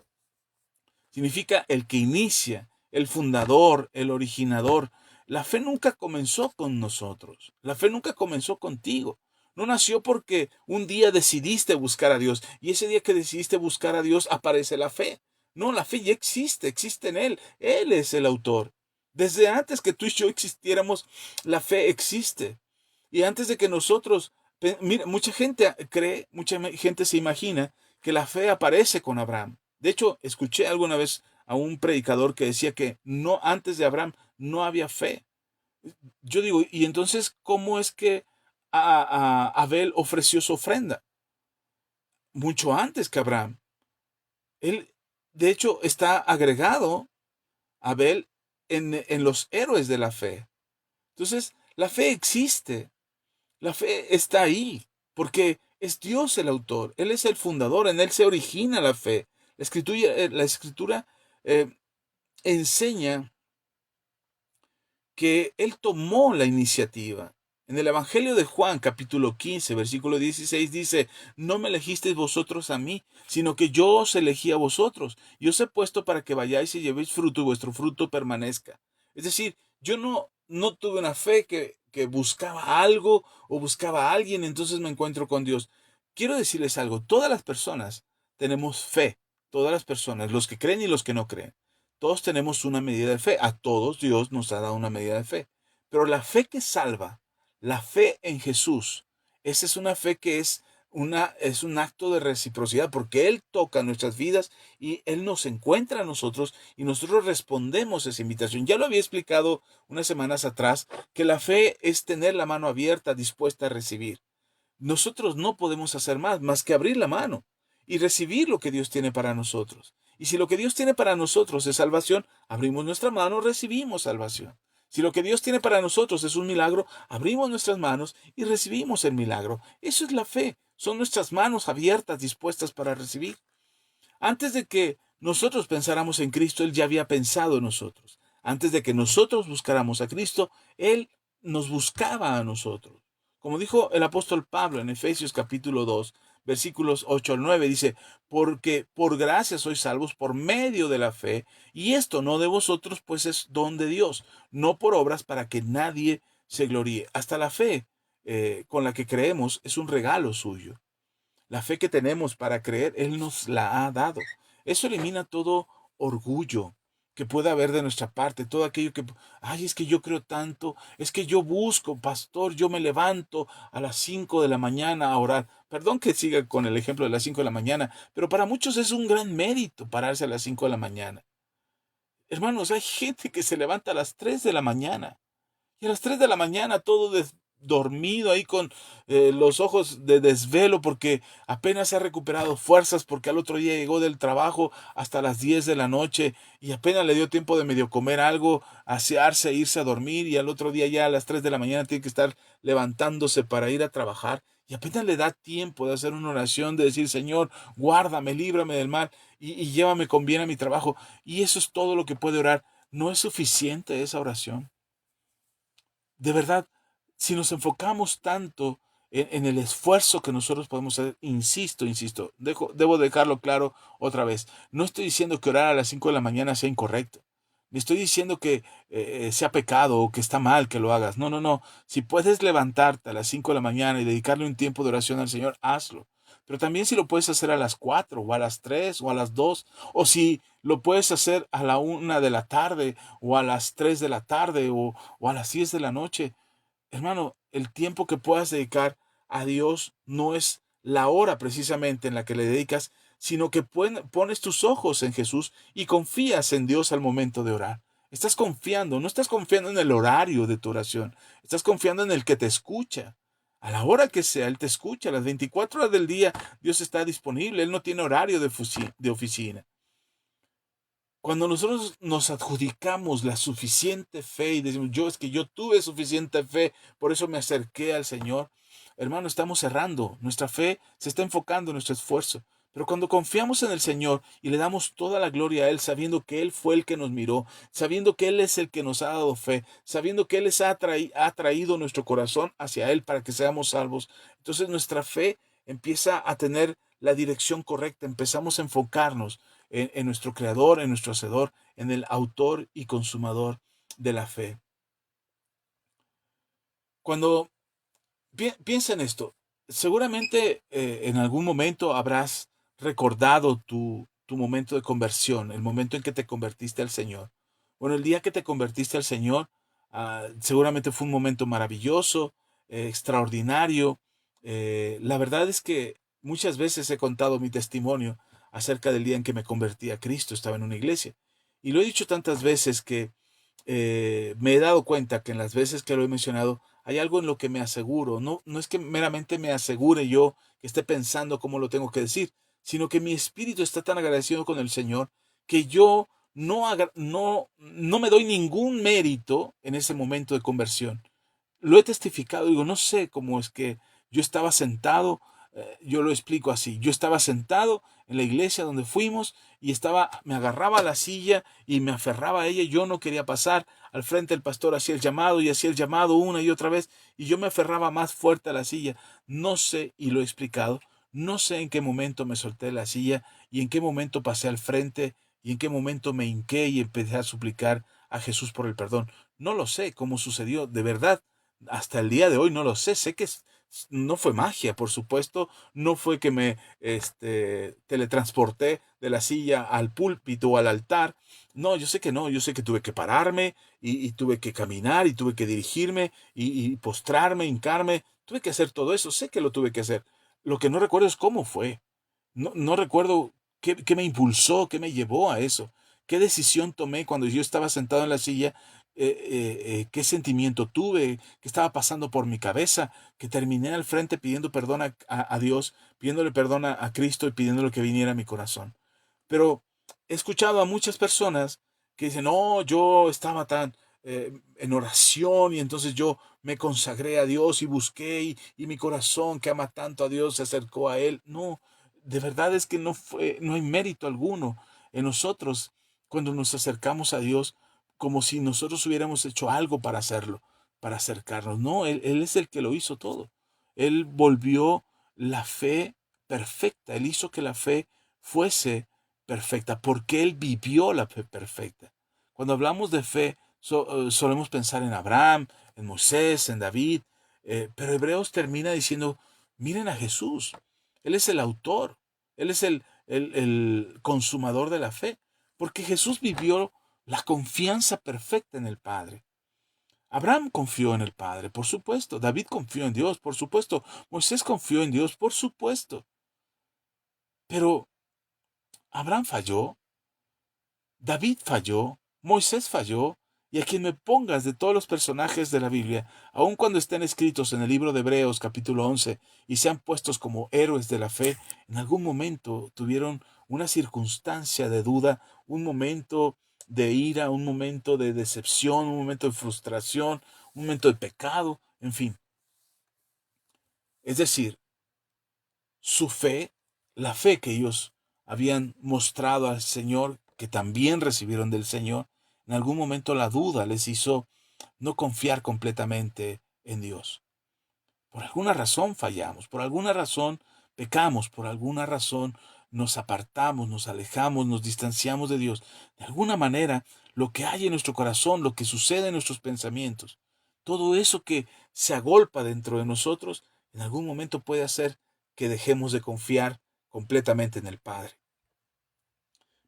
significa el que inicia, el fundador, el originador. La fe nunca comenzó con nosotros. La fe nunca comenzó contigo. No nació porque un día decidiste buscar a Dios y ese día que decidiste buscar a Dios aparece la fe. No, la fe ya existe, existe en Él. Él es el autor. Desde antes que tú y yo existiéramos, la fe existe. Y antes de que nosotros, mira, mucha gente cree, mucha gente se imagina que la fe aparece con Abraham. De hecho, escuché alguna vez a un predicador que decía que no, antes de Abraham no había fe. Yo digo, ¿y entonces cómo es que Abel ofreció su ofrenda? Mucho antes que Abraham. Él, de hecho, está agregado Abel en los héroes de la fe. Entonces, la fe existe. La fe está ahí, porque es Dios el autor, Él es el fundador, en Él se origina la fe. La escritura enseña que Él tomó la iniciativa. En el Evangelio de Juan, capítulo 15, versículo 16, dice, no me elegisteis vosotros a mí, sino que yo os elegí a vosotros, y os he puesto para que vayáis y llevéis fruto y vuestro fruto permanezca. Es decir, yo no tuve una fe que buscaba algo o buscaba a alguien, entonces me encuentro con Dios. Quiero decirles algo, todas las personas tenemos fe, todas las personas, los que creen y los que no creen. Todos tenemos una medida de fe. A todos Dios nos ha dado una medida de fe. Pero la fe que salva, la fe en Jesús, esa es una fe que es un acto de reciprocidad porque Él toca nuestras vidas y Él nos encuentra a nosotros y nosotros respondemos a esa invitación. Ya lo había explicado unas semanas atrás que la fe es tener la mano abierta, dispuesta a recibir. Nosotros no podemos hacer más que abrir la mano y recibir lo que Dios tiene para nosotros. Y si lo que Dios tiene para nosotros es salvación, abrimos nuestra mano, recibimos salvación. Si lo que Dios tiene para nosotros es un milagro, abrimos nuestras manos y recibimos el milagro. Eso es la fe. Son nuestras manos abiertas, dispuestas para recibir. Antes de que nosotros pensáramos en Cristo, Él ya había pensado en nosotros. Antes de que nosotros buscáramos a Cristo, Él nos buscaba a nosotros. Como dijo el apóstol Pablo en Efesios capítulo 2, versículos 8 al 9, dice, porque por gracia sois salvos por medio de la fe, y esto no de vosotros, pues es don de Dios, no por obras para que nadie se gloríe. Hasta la fe con la que creemos es un regalo suyo. La fe que tenemos para creer, Él nos la ha dado. Eso elimina todo orgullo que pueda haber de nuestra parte, todo aquello que, ay, es que yo creo tanto, es que yo busco, pastor, yo me levanto a las 5 de la mañana a orar. Perdón que siga con el ejemplo de las 5 de la mañana, pero para muchos es un gran mérito pararse a las 5 de la mañana. Hermanos, hay gente que se levanta a las 3 de la mañana. Y a las 3 de la mañana todo dormido ahí con los ojos de desvelo porque apenas se ha recuperado fuerzas porque al otro día llegó del trabajo hasta las 10 de la noche y apenas le dio tiempo de medio comer algo, asearse, irse a dormir y al otro día ya a las 3 de la mañana tiene que estar levantándose para ir a trabajar y apenas le da tiempo de hacer una oración, de decir, Señor, guárdame, líbrame del mal y llévame con bien a mi trabajo. Y eso es todo lo que puede orar. ¿No es suficiente esa oración? De verdad, si nos enfocamos tanto en el esfuerzo que nosotros podemos hacer, insisto, debo dejarlo claro otra vez. No estoy diciendo que orar a las 5 de la mañana sea incorrecto. Ni estoy diciendo que sea pecado o que está mal que lo hagas. No, no, no. Si puedes levantarte a las 5 de la mañana y dedicarle un tiempo de oración al Señor, hazlo. Pero también si lo puedes hacer a las 4 o a las 3 o a las 2 o si lo puedes hacer a la 1 de la tarde o a las 3 de la tarde o a las 10 de la noche. Hermano, el tiempo que puedas dedicar a Dios no es la hora precisamente en la que le dedicas, sino que pones tus ojos en Jesús y confías en Dios al momento de orar. Estás confiando, no estás confiando en el horario de tu oración, estás confiando en el que te escucha. A la hora que sea, Él te escucha. A las 24 horas del día, Dios está disponible. Él no tiene horario de oficina. Cuando nosotros nos adjudicamos la suficiente fe y decimos, yo tuve suficiente fe, por eso me acerqué al Señor, hermano, estamos cerrando. Nuestra fe se está enfocando en nuestro esfuerzo. Pero cuando confiamos en el Señor y le damos toda la gloria a Él, sabiendo que Él fue el que nos miró, sabiendo que Él es el que nos ha dado fe, sabiendo que Él ha traído nuestro corazón hacia Él para que seamos salvos, entonces nuestra fe empieza a tener la dirección correcta, empezamos a enfocarnos en nuestro Creador, en nuestro Hacedor, en el autor y consumador de la fe. Cuando piensa en esto, seguramente en algún momento habrás recordado tu momento de conversión, el momento en que te convertiste al Señor. Bueno, el día que te convertiste al Señor, seguramente fue un momento maravilloso, extraordinario. La verdad es que muchas veces he contado mi testimonio acerca del día en que me convertí a Cristo, estaba en una iglesia. Y lo he dicho tantas veces que me he dado cuenta que en las veces que lo he mencionado, hay algo en lo que me aseguro. No es que meramente me asegure yo que esté pensando cómo lo tengo que decir, sino que mi espíritu está tan agradecido con el Señor que yo no me doy ningún mérito en ese momento de conversión. Lo he testificado, digo, no sé cómo es que yo estaba sentado, yo lo explico así, yo estaba sentado en la iglesia donde fuimos y me agarraba a la silla y me aferraba a ella, y yo no quería pasar, al frente el pastor hacía el llamado y hacía el llamado una y otra vez, y yo me aferraba más fuerte a la silla, no sé, y lo he explicado, no sé en qué momento me solté de la silla y en qué momento pasé al frente y en qué momento me hinqué y empecé a suplicar a Jesús por el perdón. No lo sé cómo sucedió, de verdad hasta el día de hoy no lo sé. Sé que no fue magia, por supuesto. No fue que me teletransporté de la silla al púlpito o al altar. No, yo sé que no. Yo sé que tuve que pararme y tuve que caminar y tuve que dirigirme y postrarme, hincarme. Tuve que hacer todo eso. Sé que lo tuve que hacer. Lo que no recuerdo es cómo fue. No recuerdo qué me impulsó, qué me llevó a eso. ¿Qué decisión tomé cuando yo estaba sentado en la silla? ¿Qué sentimiento tuve? ¿Qué estaba pasando por mi cabeza? Que terminé al frente pidiendo perdón a Dios, pidiéndole perdón a Cristo y pidiéndole que viniera a mi corazón. Pero he escuchado a muchas personas que dicen, no, yo estaba tan en oración y entonces yo me consagré a Dios y busqué y mi corazón que ama tanto a Dios se acercó a Él. No, de verdad es que no hay mérito alguno en nosotros cuando nos acercamos a Dios como si nosotros hubiéramos hecho algo para hacerlo, para acercarnos. No, Él es el que lo hizo todo. Él volvió la fe perfecta. Él hizo que la fe fuese perfecta porque Él vivió la fe perfecta. Cuando hablamos de fe, solemos pensar en Abraham, en Moisés, en David, pero Hebreos termina diciendo, miren a Jesús. Él es el autor, Él es el consumador de la fe, porque Jesús vivió la confianza perfecta en el Padre. Abraham confió en el Padre, por supuesto. David confió en Dios, por supuesto. Moisés confió en Dios, por supuesto. Pero Abraham falló, David falló, Moisés falló, y a quien me pongas de todos los personajes de la Biblia, aun cuando estén escritos en el libro de Hebreos capítulo 11 y sean puestos como héroes de la fe, en algún momento tuvieron una circunstancia de duda, un momento de ira, un momento de decepción, un momento de frustración, un momento de pecado, en fin. Es decir, su fe, la fe que ellos habían mostrado al Señor, que también recibieron del Señor, en algún momento la duda les hizo no confiar completamente en Dios. Por alguna razón fallamos, por alguna razón pecamos, por alguna razón nos apartamos, nos alejamos, nos distanciamos de Dios. De alguna manera, lo que hay en nuestro corazón, lo que sucede en nuestros pensamientos, todo eso que se agolpa dentro de nosotros, en algún momento puede hacer que dejemos de confiar completamente en el Padre.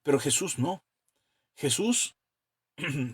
Pero Jesús no. Jesús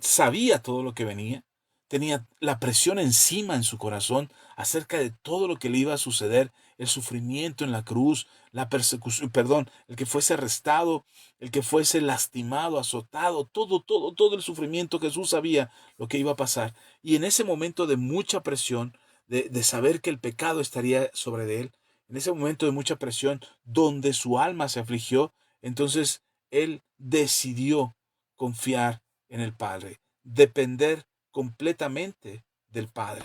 sabía todo lo que venía, tenía la presión encima en su corazón acerca de todo lo que le iba a suceder, el sufrimiento en la cruz, la persecución, perdón, el que fuese arrestado, el que fuese lastimado, azotado, todo el sufrimiento. Jesús sabía lo que iba a pasar. Y en ese momento de mucha presión, de saber que el pecado estaría sobre de él, en ese momento de mucha presión, donde su alma se afligió, entonces él decidió confiar en el Padre, depender completamente del Padre.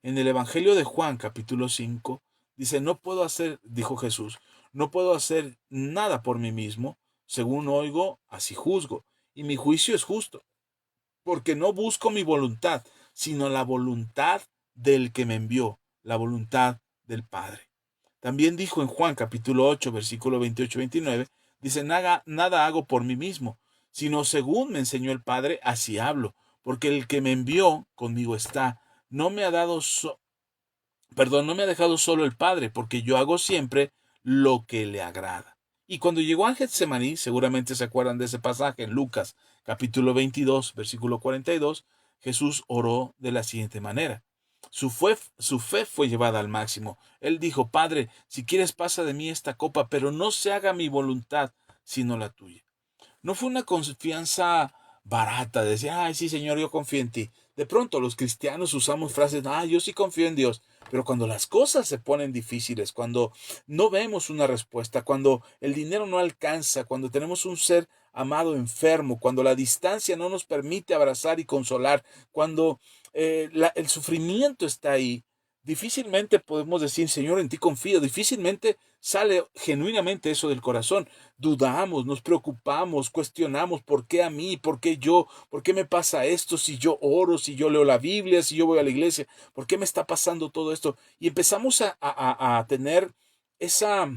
En el Evangelio de Juan, capítulo 5, dice, no puedo hacer, dijo Jesús, No puedo hacer nada por mí mismo. Según oigo, así juzgo. Y mi juicio es justo, porque no busco mi voluntad, sino la voluntad del que me envió, la voluntad del Padre. También dijo en Juan capítulo 8, versículo 28-29, dice, nada hago por mí mismo, sino según me enseñó el Padre, así hablo, porque el que me envió conmigo está. No me ha dado no me ha dejado solo el Padre, porque yo hago siempre lo que le agrada. Y cuando llegó a Getsemaní, seguramente se acuerdan de ese pasaje en Lucas capítulo 22, versículo 42, Jesús oró de la siguiente manera. Su fe fue llevada al máximo. Él dijo, Padre, si quieres pasa de mí esta copa, pero no se haga mi voluntad, sino la tuya. No fue una confianza barata, de decir, ay, sí, Señor, yo confío en ti. De pronto los cristianos usamos frases, yo sí confío en Dios. Pero cuando las cosas se ponen difíciles, cuando no vemos una respuesta, cuando el dinero no alcanza, cuando tenemos un ser amado enfermo, cuando la distancia no nos permite abrazar y consolar, cuando el sufrimiento está ahí, difícilmente podemos decir, Señor, en ti confío. Difícilmente sale genuinamente eso del corazón. Dudamos, nos preocupamos, cuestionamos, ¿por qué a mí? ¿Por qué yo? ¿Por qué me pasa esto si yo oro, si yo leo la Biblia, si yo voy a la iglesia? ¿Por qué me está pasando todo esto? Y empezamos a tener esa,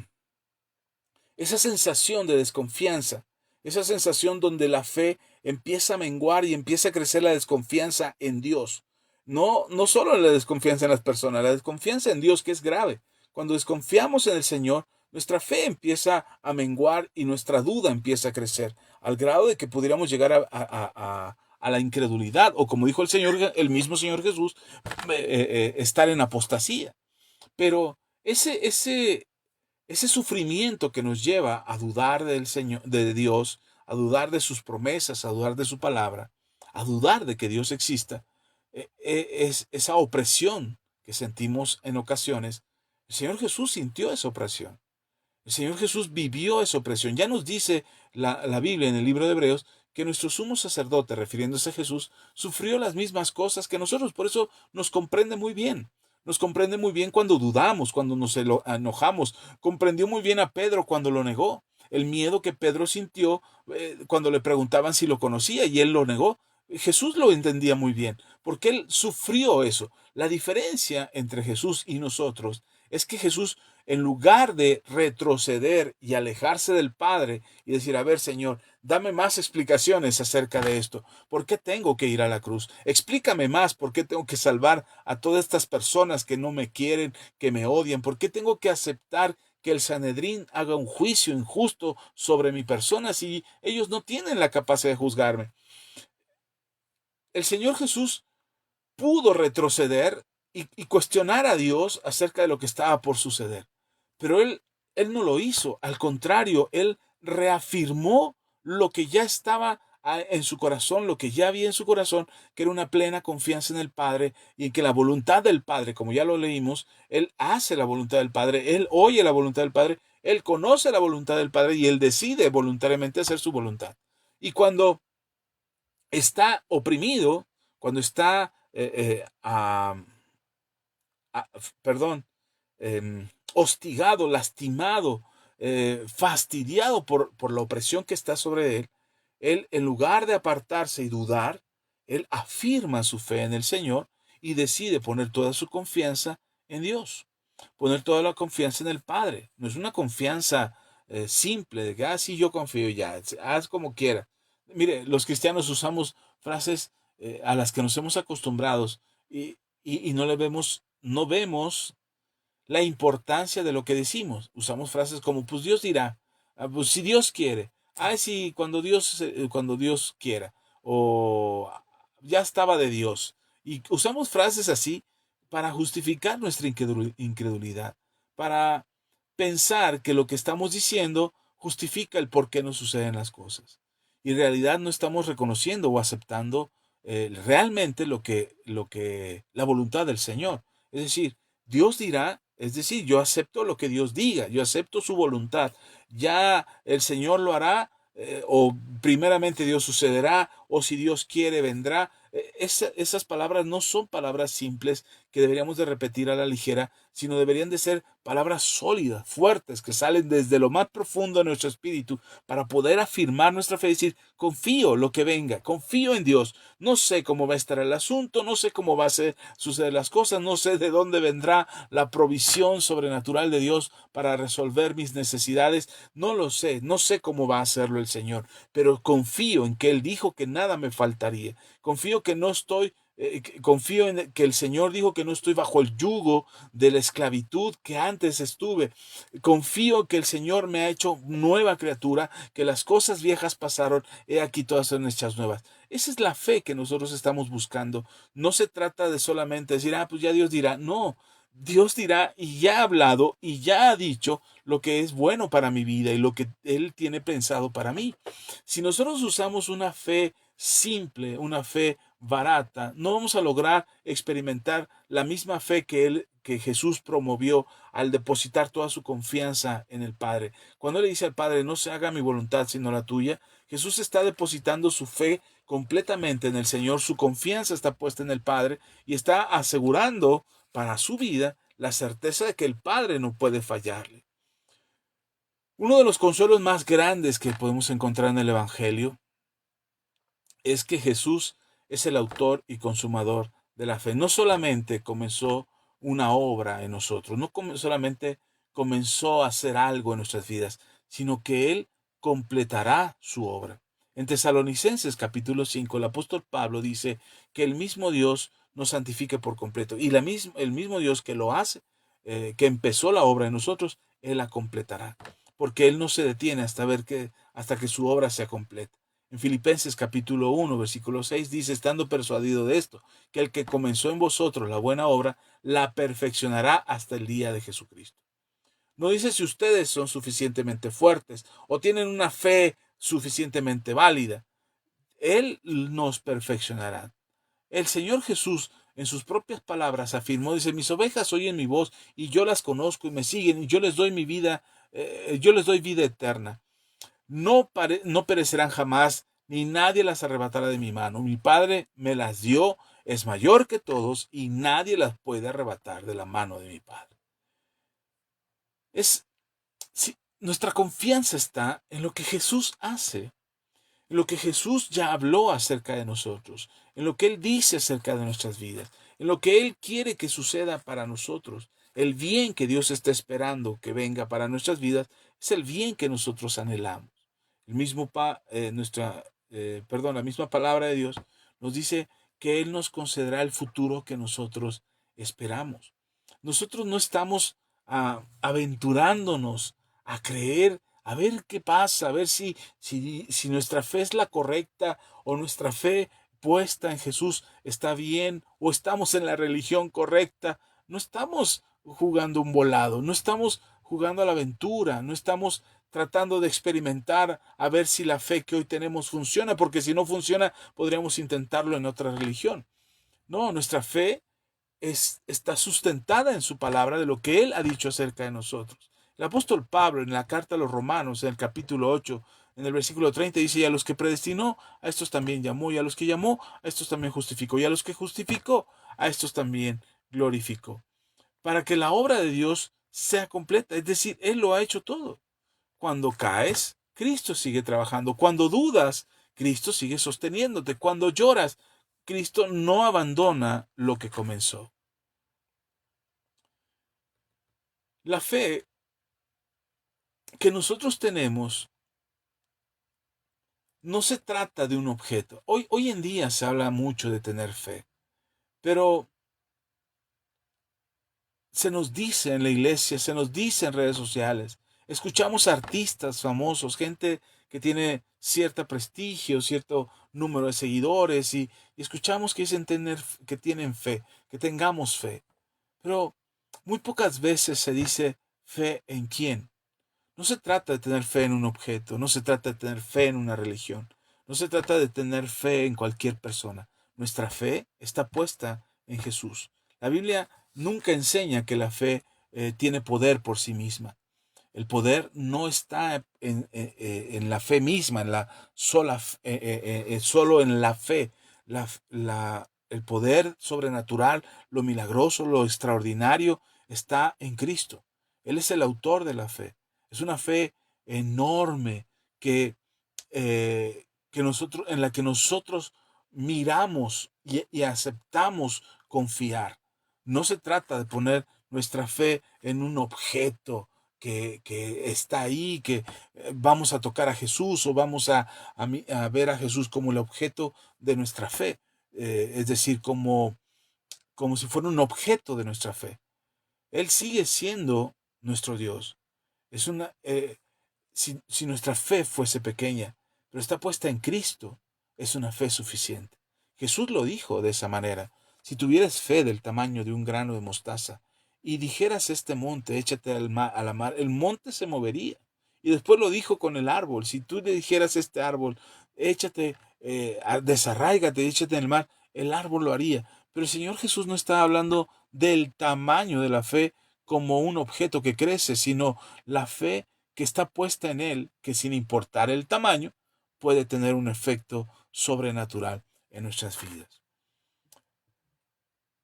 esa sensación de desconfianza, esa sensación donde la fe empieza a menguar y empieza a crecer la desconfianza en Dios. No solo la desconfianza en las personas, la desconfianza en Dios, que es grave. Cuando desconfiamos en el Señor, nuestra fe empieza a menguar y nuestra duda empieza a crecer, al grado de que pudiéramos llegar a la incredulidad, o como dijo el mismo Señor Jesús, estar en apostasía. Pero ese sufrimiento que nos lleva a dudar del Señor, de Dios, a dudar de sus promesas, a dudar de su palabra, a dudar de que Dios exista, es esa opresión que sentimos en ocasiones. El Señor Jesús sintió esa opresión. El Señor Jesús vivió esa opresión. Ya nos dice la Biblia en el libro de Hebreos que nuestro sumo sacerdote, refiriéndose a Jesús, sufrió las mismas cosas que nosotros. Por eso nos comprende muy bien. Nos comprende muy bien cuando dudamos, cuando nos enojamos. Comprendió muy bien a Pedro cuando lo negó. El miedo que Pedro sintió cuando le preguntaban si lo conocía y él lo negó. Jesús lo entendía muy bien, porque él sufrió eso. La diferencia entre Jesús y nosotros es que Jesús, en lugar de retroceder y alejarse del Padre y decir, a ver, Señor, dame más explicaciones acerca de esto. ¿Por qué tengo que ir a la cruz? Explícame más, ¿por qué tengo que salvar a todas estas personas que no me quieren, que me odian? ¿Por qué tengo que aceptar que el Sanedrín haga un juicio injusto sobre mi persona si ellos no tienen la capacidad de juzgarme? El Señor Jesús pudo retroceder y cuestionar a Dios acerca de lo que estaba por suceder. Pero él no lo hizo. Al contrario, él reafirmó lo que ya estaba en su corazón, lo que ya había en su corazón, que era una plena confianza en el Padre y en que la voluntad del Padre, como ya lo leímos, él hace la voluntad del Padre, él oye la voluntad del Padre, él conoce la voluntad del Padre y él decide voluntariamente hacer su voluntad. Y cuando está oprimido, cuando está, perdón, hostigado, lastimado, fastidiado por la opresión que está sobre él, en lugar de apartarse y dudar, él afirma su fe en el Señor y decide poner toda su confianza en Dios, poner toda la confianza en el Padre. No es una confianza simple de que, sí, yo confío ya, haz como quiera. Mire, los cristianos usamos frases a las que nos hemos acostumbrado y no vemos la importancia de lo que decimos. Usamos frases como, pues Dios dirá, pues si Dios quiere, sí, cuando Dios quiera, o ya estaba de Dios. Y usamos frases así para justificar nuestra incredulidad, para pensar que lo que estamos diciendo justifica el por qué no suceden las cosas. Y en realidad no estamos reconociendo o aceptando realmente la voluntad del Señor. Es decir, Dios dirá, es decir, yo acepto lo que Dios diga, yo acepto su voluntad. Ya el Señor lo hará, o primeramente Dios sucederá, o si Dios quiere vendrá. Esas palabras no son palabras simples que deberíamos de repetir a la ligera, sino deberían de ser palabras sólidas, fuertes, que salen desde lo más profundo de nuestro espíritu para poder afirmar nuestra fe y decir, confío lo que venga, confío en Dios. No sé cómo va a estar el asunto, no sé cómo va a suceder las cosas, no sé de dónde vendrá la provisión sobrenatural de Dios para resolver mis necesidades, no lo sé, no sé cómo va a hacerlo el Señor, pero confío en que Él dijo que nada me faltaría, confío que no estoy confío en que el Señor dijo que no estoy bajo el yugo de la esclavitud que antes estuve. Confío que el Señor me ha hecho nueva criatura, que las cosas viejas pasaron, he aquí todas son hechas nuevas. Esa es la fe que nosotros estamos buscando. No se trata de solamente decir, pues ya Dios dirá. No, Dios dirá y ya ha hablado y ya ha dicho lo que es bueno para mi vida y lo que Él tiene pensado para mí. Si nosotros usamos una fe simple, una fe barata, no vamos a lograr experimentar la misma fe que Jesús promovió al depositar toda su confianza en el Padre. Cuando le dice al Padre, no se haga mi voluntad sino la tuya, Jesús está depositando su fe completamente en el Señor, su confianza está puesta en el Padre y está asegurando para su vida la certeza de que el Padre no puede fallarle. Uno de los consuelos más grandes que podemos encontrar en el Evangelio es que Jesús es el autor y consumador de la fe. No solamente comenzó una obra en nosotros, no solamente comenzó a hacer algo en nuestras vidas, sino que Él completará su obra. En Tesalonicenses capítulo 5, el apóstol Pablo dice que el mismo Dios nos santifique por completo. Y el mismo Dios que lo hace, que empezó la obra en nosotros, Él la completará. Porque Él no se detiene hasta que su obra sea completa. En Filipenses capítulo 1, versículo 6 dice, estando persuadido de esto, que el que comenzó en vosotros la buena obra, la perfeccionará hasta el día de Jesucristo. No dice si ustedes son suficientemente fuertes o tienen una fe suficientemente válida. Él nos perfeccionará. El Señor Jesús, en sus propias palabras, afirmó, dice, mis ovejas oyen mi voz y yo las conozco y me siguen y yo les doy mi vida, yo les doy vida eterna. No perecerán jamás, ni nadie las arrebatará de mi mano. Mi Padre me las dio, es mayor que todos, y nadie las puede arrebatar de la mano de mi Padre. Nuestra confianza está en lo que Jesús hace, en lo que Jesús ya habló acerca de nosotros, en lo que Él dice acerca de nuestras vidas, en lo que Él quiere que suceda para nosotros. El bien que Dios está esperando que venga para nuestras vidas es el bien que nosotros anhelamos. La misma palabra de Dios nos dice que Él nos concederá el futuro que nosotros esperamos. Nosotros no estamos aventurándonos a creer, a ver qué pasa, a ver si nuestra fe es la correcta o nuestra fe puesta en Jesús está bien o estamos en la religión correcta. No estamos jugando un volado, no estamos jugando a la aventura, no estamos tratando de experimentar a ver si la fe que hoy tenemos funciona, porque si no funciona podríamos intentarlo en otra religión. No, nuestra fe está sustentada en su palabra de lo que Él ha dicho acerca de nosotros. El apóstol Pablo en la carta a los Romanos, en el capítulo 8, en el versículo 30, dice, y a los que predestinó, a estos también llamó, y a los que llamó, a estos también justificó, y a los que justificó, a estos también glorificó. Para que la obra de Dios sea completa, es decir, Él lo ha hecho todo. Cuando caes, Cristo sigue trabajando. Cuando dudas, Cristo sigue sosteniéndote. Cuando lloras, Cristo no abandona lo que comenzó. La fe que nosotros tenemos no se trata de un objeto. Hoy en día se habla mucho de tener fe, pero se nos dice en la iglesia, se nos dice en redes sociales, escuchamos artistas famosos, gente que tiene cierto prestigio, cierto número de seguidores y escuchamos que dicen que tienen fe, que tengamos fe. Pero muy pocas veces se dice fe en quién. No se trata de tener fe en un objeto, no se trata de tener fe en una religión, no se trata de tener fe en cualquier persona. Nuestra fe está puesta en Jesús. La Biblia nunca enseña que la fe tiene poder por sí misma. El poder no está en la fe misma, en la solo en la fe. el poder sobrenatural, lo milagroso, lo extraordinario está en Cristo. Él es el autor de la fe. Es una fe enorme que, en la que nosotros miramos y aceptamos confiar. No se trata de poner nuestra fe en un objeto que está ahí, que vamos a tocar a Jesús o vamos a ver a Jesús como el objeto de nuestra fe. Es decir, como si fuera un objeto de nuestra fe. Él sigue siendo nuestro Dios. Es si nuestra fe fuese pequeña, pero está puesta en Cristo, es una fe suficiente. Jesús lo dijo de esa manera. Si tuvieras fe del tamaño de un grano de mostaza y dijeras este monte, échate a la mar, el monte se movería. Y después lo dijo con el árbol. Si tú le dijeras a este árbol, échate, desarráigate, échate en el mar, el árbol lo haría. Pero el Señor Jesús no está hablando del tamaño de la fe como un objeto que crece, sino la fe que está puesta en Él, que sin importar el tamaño, puede tener un efecto sobrenatural en nuestras vidas.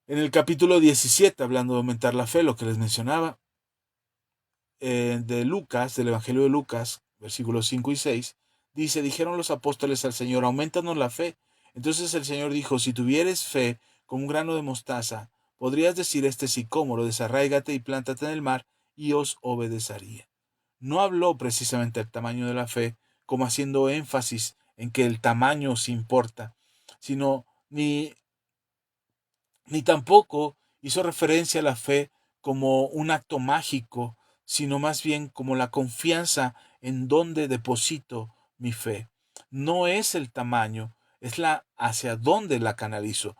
En el capítulo 17, hablando de aumentar la fe, lo que les mencionaba, de Lucas, del Evangelio de Lucas, versículos 5 y 6, dice, dijeron los apóstoles al Señor, aumentanos la fe. Entonces el Señor dijo, si tuvieres fe como un grano de mostaza, podrías decir este sicómoro, desarráigate y plántate en el mar, y os obedecería. No habló precisamente del tamaño de la fe, como haciendo énfasis en que el tamaño sí importa, sino ni tampoco hizo referencia a la fe como un acto mágico, sino más bien como la confianza en donde deposito mi fe. No es el tamaño, es la hacia dónde la canalizo.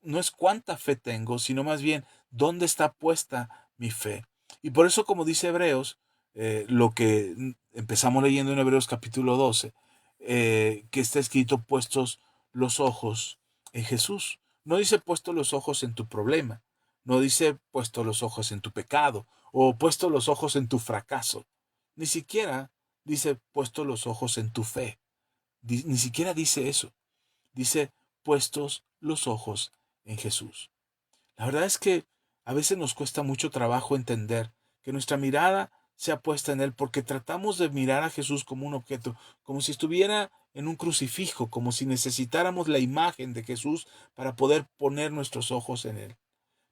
No es cuánta fe tengo, sino más bien dónde está puesta mi fe. Y por eso, como dice Hebreos, lo que empezamos leyendo en Hebreos capítulo 12, que está escrito puestos los ojos en Jesús. No dice puesto los ojos en tu problema, no dice puesto los ojos en tu pecado o puesto los ojos en tu fracaso. Ni siquiera dice puesto los ojos en tu fe. Ni siquiera dice eso. Dice puestos los ojos en Jesús. La verdad es que a veces nos cuesta mucho trabajo entender que nuestra mirada sea puesta en Él porque tratamos de mirar a Jesús como un objeto, como si estuviera en un crucifijo, como si necesitáramos la imagen de Jesús para poder poner nuestros ojos en Él.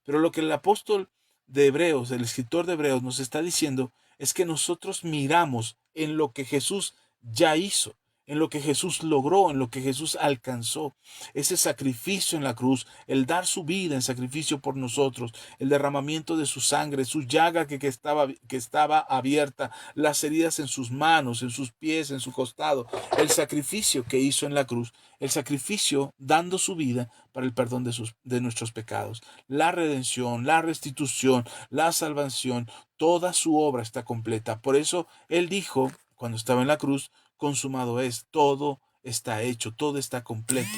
Pero lo que el apóstol de Hebreos, el escritor de Hebreos, nos está diciendo es que nosotros miramos en lo que Jesús ya hizo, en lo que Jesús logró, en lo que Jesús alcanzó. Ese sacrificio en la cruz, el dar su vida en sacrificio por nosotros, el derramamiento de su sangre, su llaga que estaba abierta, las heridas en sus manos, en sus pies, en su costado, el sacrificio que hizo en la cruz, el sacrificio dando su vida para el perdón de nuestros pecados, la redención, la restitución, la salvación, toda su obra está completa. Por eso Él dijo, cuando estaba en la cruz, consumado es, todo está hecho, todo está completo.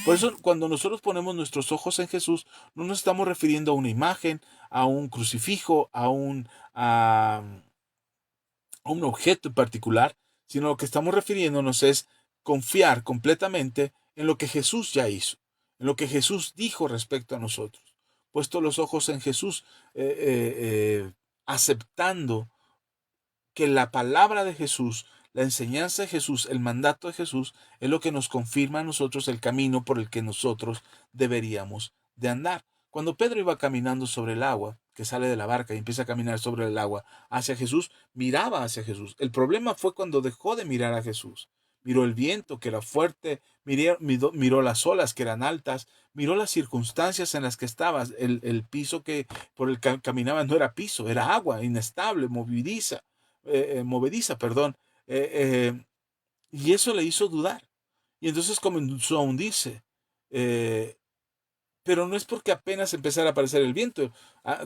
Por eso cuando nosotros ponemos nuestros ojos en Jesús, no nos estamos refiriendo a una imagen, a un crucifijo, a un objeto en particular, sino lo que estamos refiriéndonos es confiar completamente en lo que Jesús ya hizo, en lo que Jesús dijo respecto a nosotros. Puesto los ojos en Jesús, aceptando que la palabra de Jesús, la enseñanza de Jesús, el mandato de Jesús, es lo que nos confirma a nosotros el camino por el que nosotros deberíamos de andar. Cuando Pedro iba caminando sobre el agua, que sale de la barca y empieza a caminar sobre el agua hacia Jesús, miraba hacia Jesús. El problema fue cuando dejó de mirar a Jesús. Miró el viento, que era fuerte, miró las olas, que eran altas, miró las circunstancias en las que estaba. El piso que por el que caminaba no era piso, era agua inestable, movediza, perdón. Y eso le hizo dudar. Y entonces comenzó a hundirse. Eh, pero no es porque apenas empezara a aparecer el viento.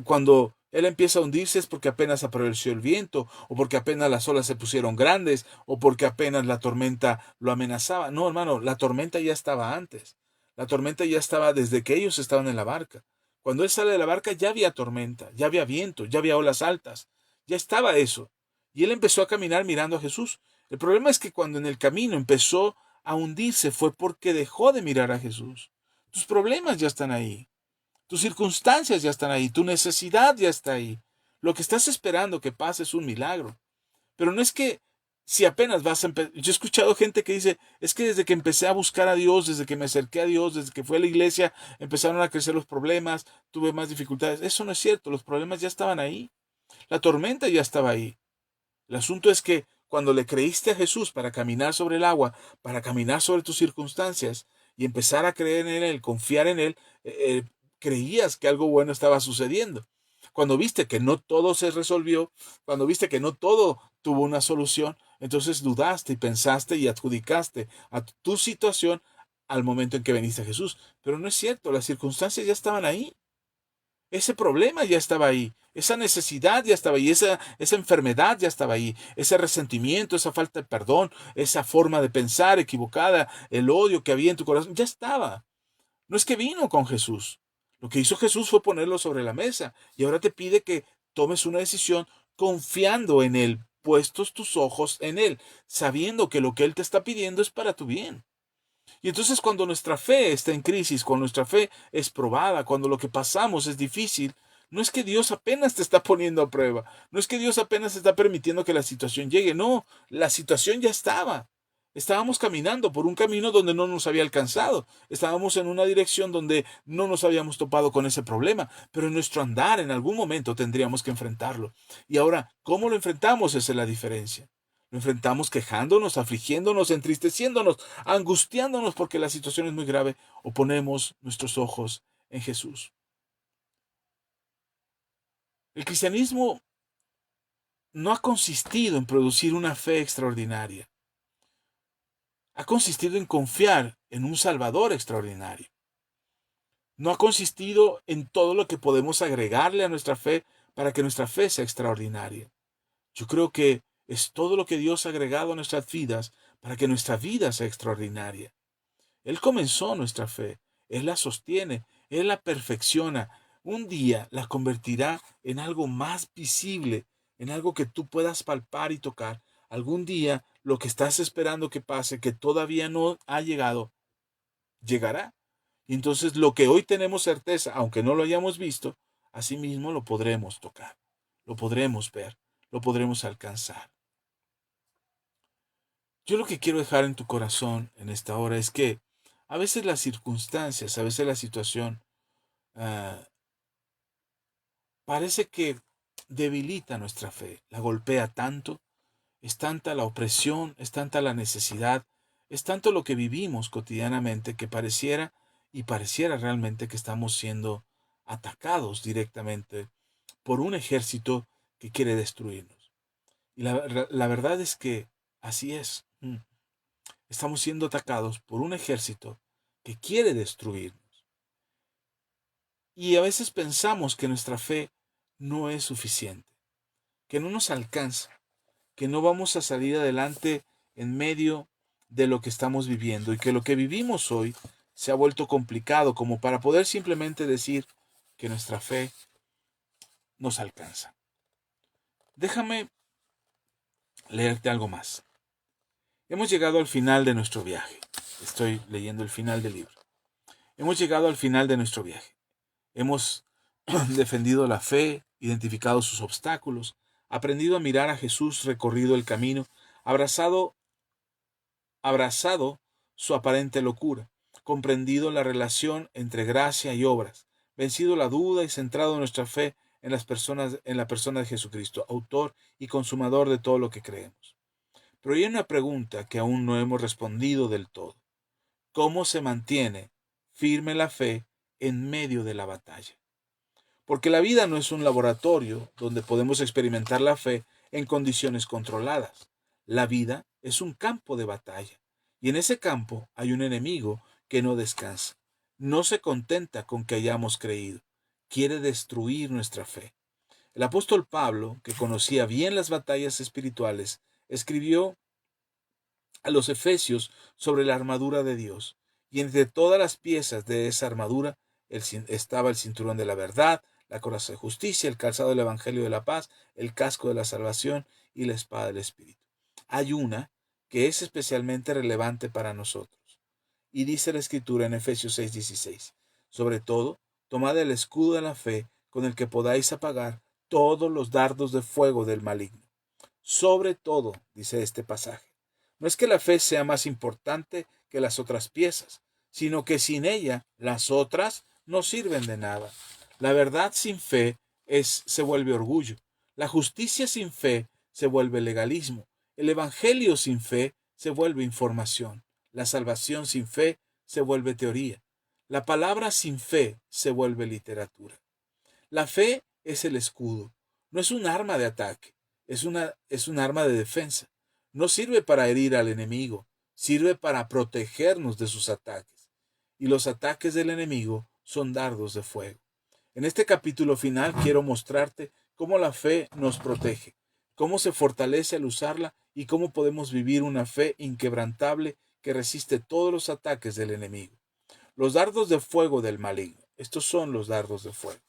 Cuando él empieza a hundirse es porque apenas apareció el viento, o porque apenas las olas se pusieron grandes, o porque apenas la tormenta lo amenazaba. No, hermano, la tormenta ya estaba antes. La tormenta ya estaba desde que ellos estaban en la barca. Cuando él sale de la barca ya había tormenta, ya había viento, ya había olas altas. Ya estaba eso. Y él empezó a caminar mirando a Jesús. El problema es que cuando en el camino empezó a hundirse fue porque dejó de mirar a Jesús. Tus problemas ya están ahí. Tus circunstancias ya están ahí. Tu necesidad ya está ahí. Lo que estás esperando que pase es un milagro. Pero no es que si apenas vas a empezar. Yo he escuchado gente que dice, es que desde que empecé a buscar a Dios, desde que me acerqué a Dios, desde que fui a la iglesia, empezaron a crecer los problemas, tuve más dificultades. Eso no es cierto, los problemas ya estaban ahí. La tormenta ya estaba ahí. El asunto es que cuando le creíste a Jesús para caminar sobre el agua, para caminar sobre tus circunstancias y empezar a creer en Él, confiar en Él, creías que algo bueno estaba sucediendo. Cuando viste que no todo se resolvió, cuando viste que no todo tuvo una solución, entonces dudaste y pensaste y adjudicaste a tu situación al momento en que veniste a Jesús. Pero no es cierto, las circunstancias ya estaban ahí. Ese problema ya estaba ahí, esa necesidad ya estaba ahí, esa enfermedad ya estaba ahí, ese resentimiento, esa falta de perdón, esa forma de pensar equivocada, el odio que había en tu corazón, ya estaba. No es que vino con Jesús. Lo que hizo Jesús fue ponerlo sobre la mesa y ahora te pide que tomes una decisión confiando en Él, puestos tus ojos en Él, sabiendo que lo que Él te está pidiendo es para tu bien. Y entonces cuando nuestra fe está en crisis, cuando nuestra fe es probada, cuando lo que pasamos es difícil, no es que Dios apenas te está poniendo a prueba, no es que Dios apenas está permitiendo que la situación llegue, no, la situación ya estaba. Estábamos caminando por un camino donde no nos había alcanzado, estábamos en una dirección donde no nos habíamos topado con ese problema, pero en nuestro andar en algún momento tendríamos que enfrentarlo. Y ahora, ¿cómo lo enfrentamos? Esa es la diferencia. Lo enfrentamos quejándonos, afligiéndonos, entristeciéndonos, angustiándonos porque la situación es muy grave, o ponemos nuestros ojos en Jesús. El cristianismo no ha consistido en producir una fe extraordinaria. Ha consistido en confiar en un Salvador extraordinario. No ha consistido en todo lo que podemos agregarle a nuestra fe para que nuestra fe sea extraordinaria. Yo creo que es todo lo que Dios ha agregado a nuestras vidas para que nuestra vida sea extraordinaria. Él comenzó nuestra fe, Él la sostiene, Él la perfecciona. Un día la convertirá en algo más visible, en algo que tú puedas palpar y tocar. Algún día lo que estás esperando que pase, que todavía no ha llegado, llegará. Y entonces lo que hoy tenemos certeza, aunque no lo hayamos visto, asimismo lo podremos tocar, lo podremos ver, lo podremos alcanzar. Yo lo que quiero dejar en tu corazón en esta hora es que a veces las circunstancias, a veces la situación ah, parece que debilita nuestra fe, la golpea tanto, es tanta la opresión, es tanta la necesidad, es tanto lo que vivimos cotidianamente que pareciera realmente que estamos siendo atacados directamente por un ejército que quiere destruirnos. Y la verdad es que así es. Estamos siendo atacados por un ejército que quiere destruirnos. Y a veces pensamos que nuestra fe no es suficiente, que no nos alcanza, que no vamos a salir adelante en medio de lo que estamos viviendo y que lo que vivimos hoy se ha vuelto complicado como para poder simplemente decir que nuestra fe nos alcanza. Déjame leerte algo más. Hemos llegado al final de nuestro viaje. Estoy leyendo el final del libro. Hemos llegado al final de nuestro viaje. Hemos defendido la fe, identificado sus obstáculos, aprendido a mirar a Jesús, recorrido el camino, abrazado su aparente locura, comprendido la relación entre gracia y obras, vencido la duda y centrado nuestra fe en la persona de Jesucristo, autor y consumador de todo lo que creemos. Pero hay una pregunta que aún no hemos respondido del todo. ¿Cómo se mantiene firme la fe en medio de la batalla? Porque la vida no es un laboratorio donde podemos experimentar la fe en condiciones controladas. La vida es un campo de batalla. Y en ese campo hay un enemigo que no descansa. No se contenta con que hayamos creído. Quiere destruir nuestra fe. El apóstol Pablo, que conocía bien las batallas espirituales, escribió a los Efesios sobre la armadura de Dios. Y entre todas las piezas de esa armadura estaba el cinturón de la verdad, la coraza de justicia, el calzado del evangelio de la paz, el casco de la salvación y la espada del Espíritu. Hay una que es especialmente relevante para nosotros. Y dice la Escritura en Efesios 6:16, sobre todo, tomad el escudo de la fe con el que podáis apagar todos los dardos de fuego del maligno. Sobre todo, dice este pasaje, no es que la fe sea más importante que las otras piezas, sino que sin ella las otras no sirven de nada. La verdad sin fe se vuelve orgullo. La justicia sin fe se vuelve legalismo. El evangelio sin fe se vuelve información. La salvación sin fe se vuelve teoría. La palabra sin fe se vuelve literatura. La fe es el escudo. No es un arma de ataque, es un arma de defensa. No sirve para herir al enemigo, sirve para protegernos de sus ataques. Y los ataques del enemigo son dardos de fuego. En este capítulo final quiero mostrarte cómo la fe nos protege, cómo se fortalece al usarla y cómo podemos vivir una fe inquebrantable que resiste todos los ataques del enemigo. Los dardos de fuego del maligno. Estos son los dardos de fuego.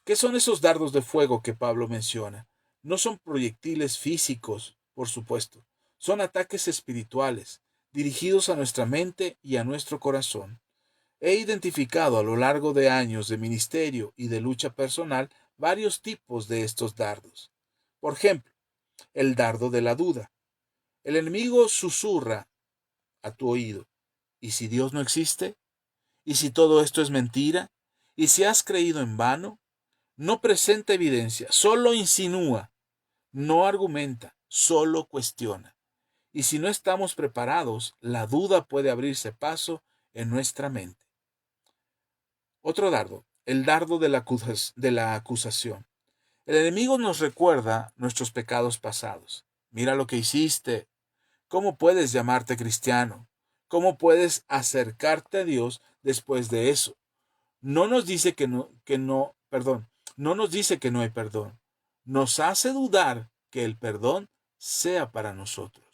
¿Qué son esos dardos de fuego que Pablo menciona? No son proyectiles físicos, por supuesto. Son ataques espirituales, dirigidos a nuestra mente y a nuestro corazón. He identificado a lo largo de años de ministerio y de lucha personal varios tipos de estos dardos. Por ejemplo, el dardo de la duda. El enemigo susurra a tu oído: ¿y si Dios no existe? ¿Y si todo esto es mentira? ¿Y si has creído en vano? No presenta evidencia, solo insinúa, no argumenta, solo cuestiona. Y si no estamos preparados, la duda puede abrirse paso en nuestra mente. Otro dardo, el dardo de la acusación. El enemigo nos recuerda nuestros pecados pasados. Mira lo que hiciste. ¿Cómo puedes llamarte cristiano? ¿Cómo puedes acercarte a Dios después de eso? No nos dice no nos dice que no hay perdón. Nos hace dudar que el perdón sea para nosotros.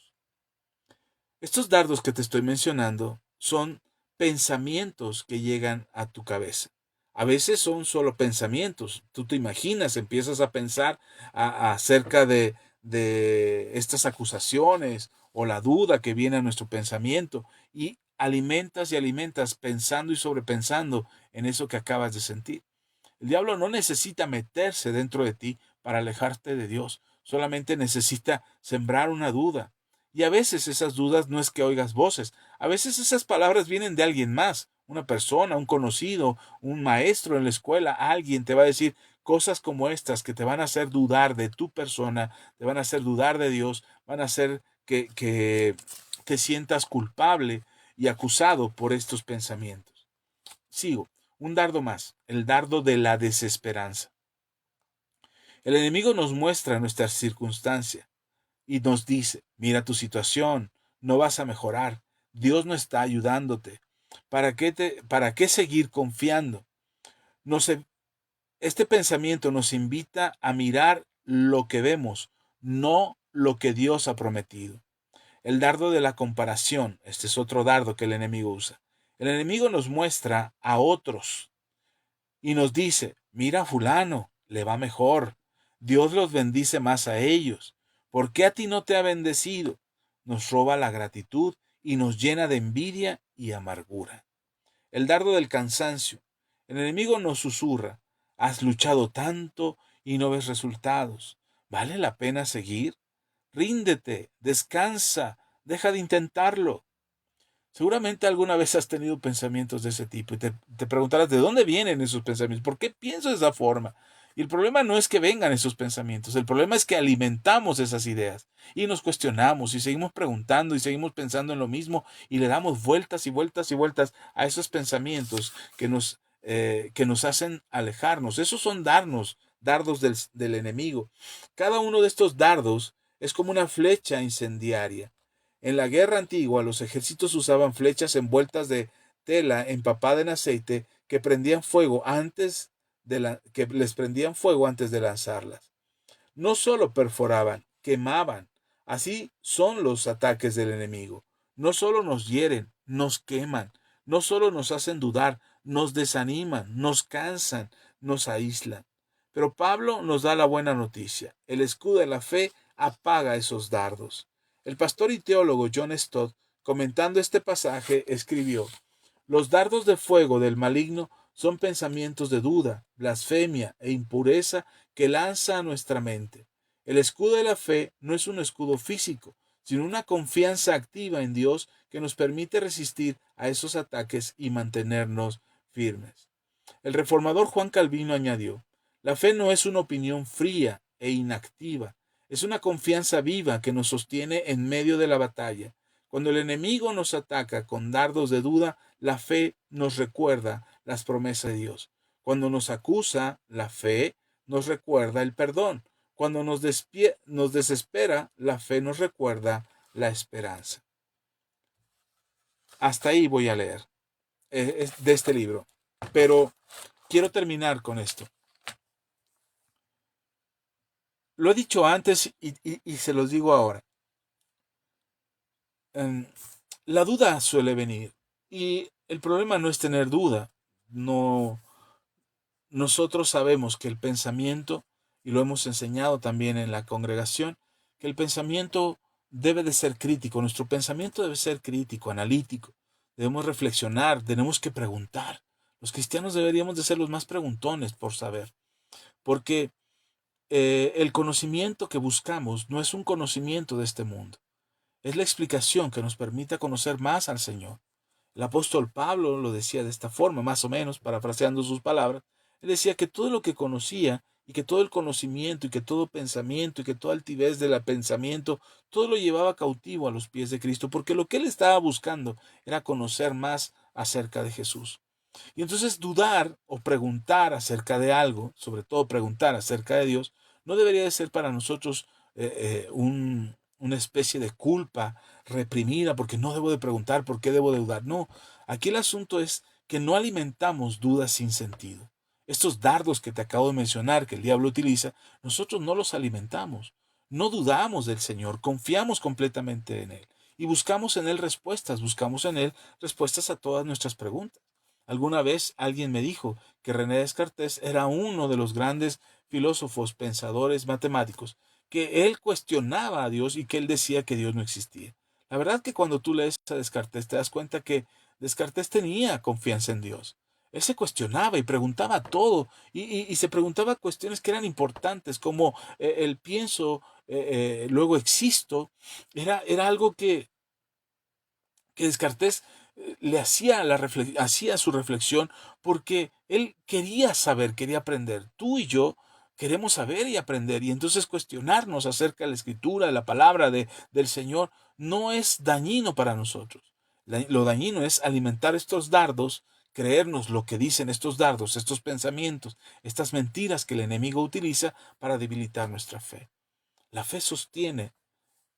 Estos dardos que te estoy mencionando son pensamientos que llegan a tu cabeza. A veces son solo pensamientos. Tú te imaginas, empiezas a pensar acerca de estas acusaciones o la duda que viene a nuestro pensamiento y alimentas pensando y sobrepensando en eso que acabas de sentir. El diablo no necesita meterse dentro de ti para alejarte de Dios, solamente necesita sembrar una duda. Y a veces esas dudas no es que oigas voces, a veces esas palabras vienen de alguien más, una persona, un conocido, un maestro en la escuela, alguien te va a decir cosas como estas que te van a hacer dudar de tu persona, te van a hacer dudar de Dios, van a hacer que te sientas culpable y acusado por estos pensamientos. Sigo. Un dardo más, el dardo de la desesperanza. El enemigo nos muestra nuestra circunstancia y nos dice: mira tu situación, no vas a mejorar, Dios no está ayudándote. ¿Para qué seguir confiando? Este pensamiento nos invita a mirar lo que vemos, no lo que Dios ha prometido. El dardo de la comparación, este es otro dardo que el enemigo usa. El enemigo nos muestra a otros y nos dice: mira a fulano, le va mejor. Dios los bendice más a ellos. ¿Por qué a ti no te ha bendecido? Nos roba la gratitud y nos llena de envidia y amargura. El dardo del cansancio. El enemigo nos susurra: has luchado tanto y no ves resultados. ¿Vale la pena seguir? Ríndete, descansa, deja de intentarlo. Seguramente alguna vez has tenido pensamientos de ese tipo y te preguntarás: ¿de dónde vienen esos pensamientos? ¿Por qué pienso de esa forma? Y el problema no es que vengan esos pensamientos, el problema es que alimentamos esas ideas y nos cuestionamos y seguimos preguntando y seguimos pensando en lo mismo y le damos vueltas y vueltas y vueltas a esos pensamientos que nos hacen alejarnos. Esos son dardos del enemigo. Cada uno de estos dardos es como una flecha incendiaria. En la guerra antigua, los ejércitos usaban flechas envueltas de tela empapada en aceite que les prendían fuego antes de lanzarlas. No solo perforaban, quemaban. Así son los ataques del enemigo. No solo nos hieren, nos queman. No solo nos hacen dudar, nos desaniman, nos cansan, nos aíslan. Pero Pablo nos da la buena noticia. El escudo de la fe apaga esos dardos. El pastor y teólogo John Stott comentando este pasaje, escribió: los dardos de fuego del maligno son pensamientos de duda, blasfemia e impureza que lanza a nuestra mente. El escudo de la fe no es un escudo físico, sino una confianza activa en Dios que nos permite resistir a esos ataques y mantenernos firmes. El reformador Juan Calvino añadió: la fe no es una opinión fría e inactiva, es una confianza viva que nos sostiene en medio de la batalla. Cuando el enemigo nos ataca con dardos de duda, la fe nos recuerda las promesas de Dios. Cuando nos acusa, la fe nos recuerda el perdón. Cuando nos desespera, la fe nos recuerda la esperanza. Hasta ahí voy a leer de este libro. Pero quiero terminar con esto. Lo he dicho antes y se los digo ahora. La duda suele venir y el problema no es tener duda. No, nosotros sabemos que el pensamiento, y lo hemos enseñado también en la congregación, que el pensamiento debe de ser crítico. Nuestro pensamiento debe ser crítico, analítico. Debemos reflexionar, tenemos que preguntar. Los cristianos deberíamos de ser los más preguntones por saber, porque el conocimiento que buscamos no es un conocimiento de este mundo. Es la explicación que nos permite conocer más al Señor. El apóstol Pablo lo decía de esta forma, más o menos, parafraseando sus palabras. Él decía que todo lo que conocía y que todo el conocimiento y que todo pensamiento y que toda altivez del pensamiento, todo lo llevaba cautivo a los pies de Cristo, porque lo que él estaba buscando era conocer más acerca de Jesús. Y entonces dudar o preguntar acerca de algo, sobre todo preguntar acerca de Dios, no debería de ser para nosotros una especie de culpa reprimida porque no debo de preguntar, por qué debo de dudar. No, aquí el asunto es que no alimentamos dudas sin sentido. Estos dardos que te acabo de mencionar que el diablo utiliza, nosotros no los alimentamos. No dudamos del Señor, confiamos completamente en Él y buscamos en Él respuestas a todas nuestras preguntas. Alguna vez alguien me dijo que René Descartes era uno de los grandes filósofos, pensadores, matemáticos, que él cuestionaba a Dios y que él decía que Dios no existía. La verdad que cuando tú lees a Descartes te das cuenta que Descartes tenía confianza en Dios. Él se cuestionaba y preguntaba todo y se preguntaba cuestiones que eran importantes como el pienso, luego existo. Era algo que Descartes le hacía, hacía su reflexión porque él quería saber, quería aprender. Tú y yo queremos saber y aprender y entonces cuestionarnos acerca de la escritura, de la palabra del Señor, no es dañino para nosotros. Lo dañino es alimentar estos dardos, creernos lo que dicen estos dardos, estos pensamientos, estas mentiras que el enemigo utiliza para debilitar nuestra fe. La fe sostiene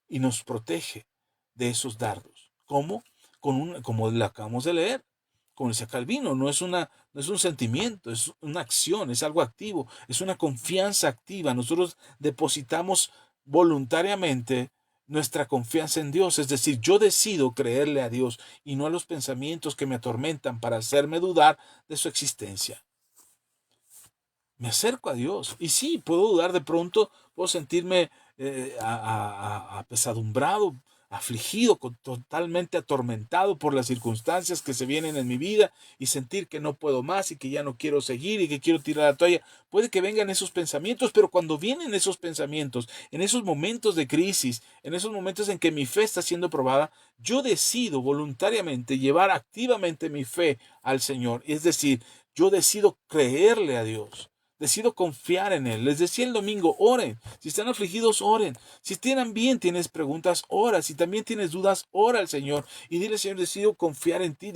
y nos protege de esos dardos. ¿Cómo? Como le acabamos de leer, como decía Calvino, no es un sentimiento, es una acción, es algo activo, es una confianza activa. Nosotros depositamos voluntariamente nuestra confianza en Dios, es decir, yo decido creerle a Dios y no a los pensamientos que me atormentan para hacerme dudar de su existencia. Me acerco a Dios y sí, puedo dudar de pronto, puedo sentirme apesadumbrado, afligido, totalmente atormentado por las circunstancias que se vienen en mi vida y sentir que no puedo más y que ya no quiero seguir y que quiero tirar la toalla. Puede que vengan esos pensamientos, pero cuando vienen esos pensamientos, en esos momentos de crisis, en esos momentos en que mi fe está siendo probada, yo decido voluntariamente llevar activamente mi fe al Señor. Es decir, yo decido creerle a Dios. Decido confiar en Él. Les decía el domingo, oren. Si están afligidos, oren. Si están bien, tienes preguntas, ora. Si también tienes dudas, ora al Señor. Y dile, Señor, decido confiar en ti.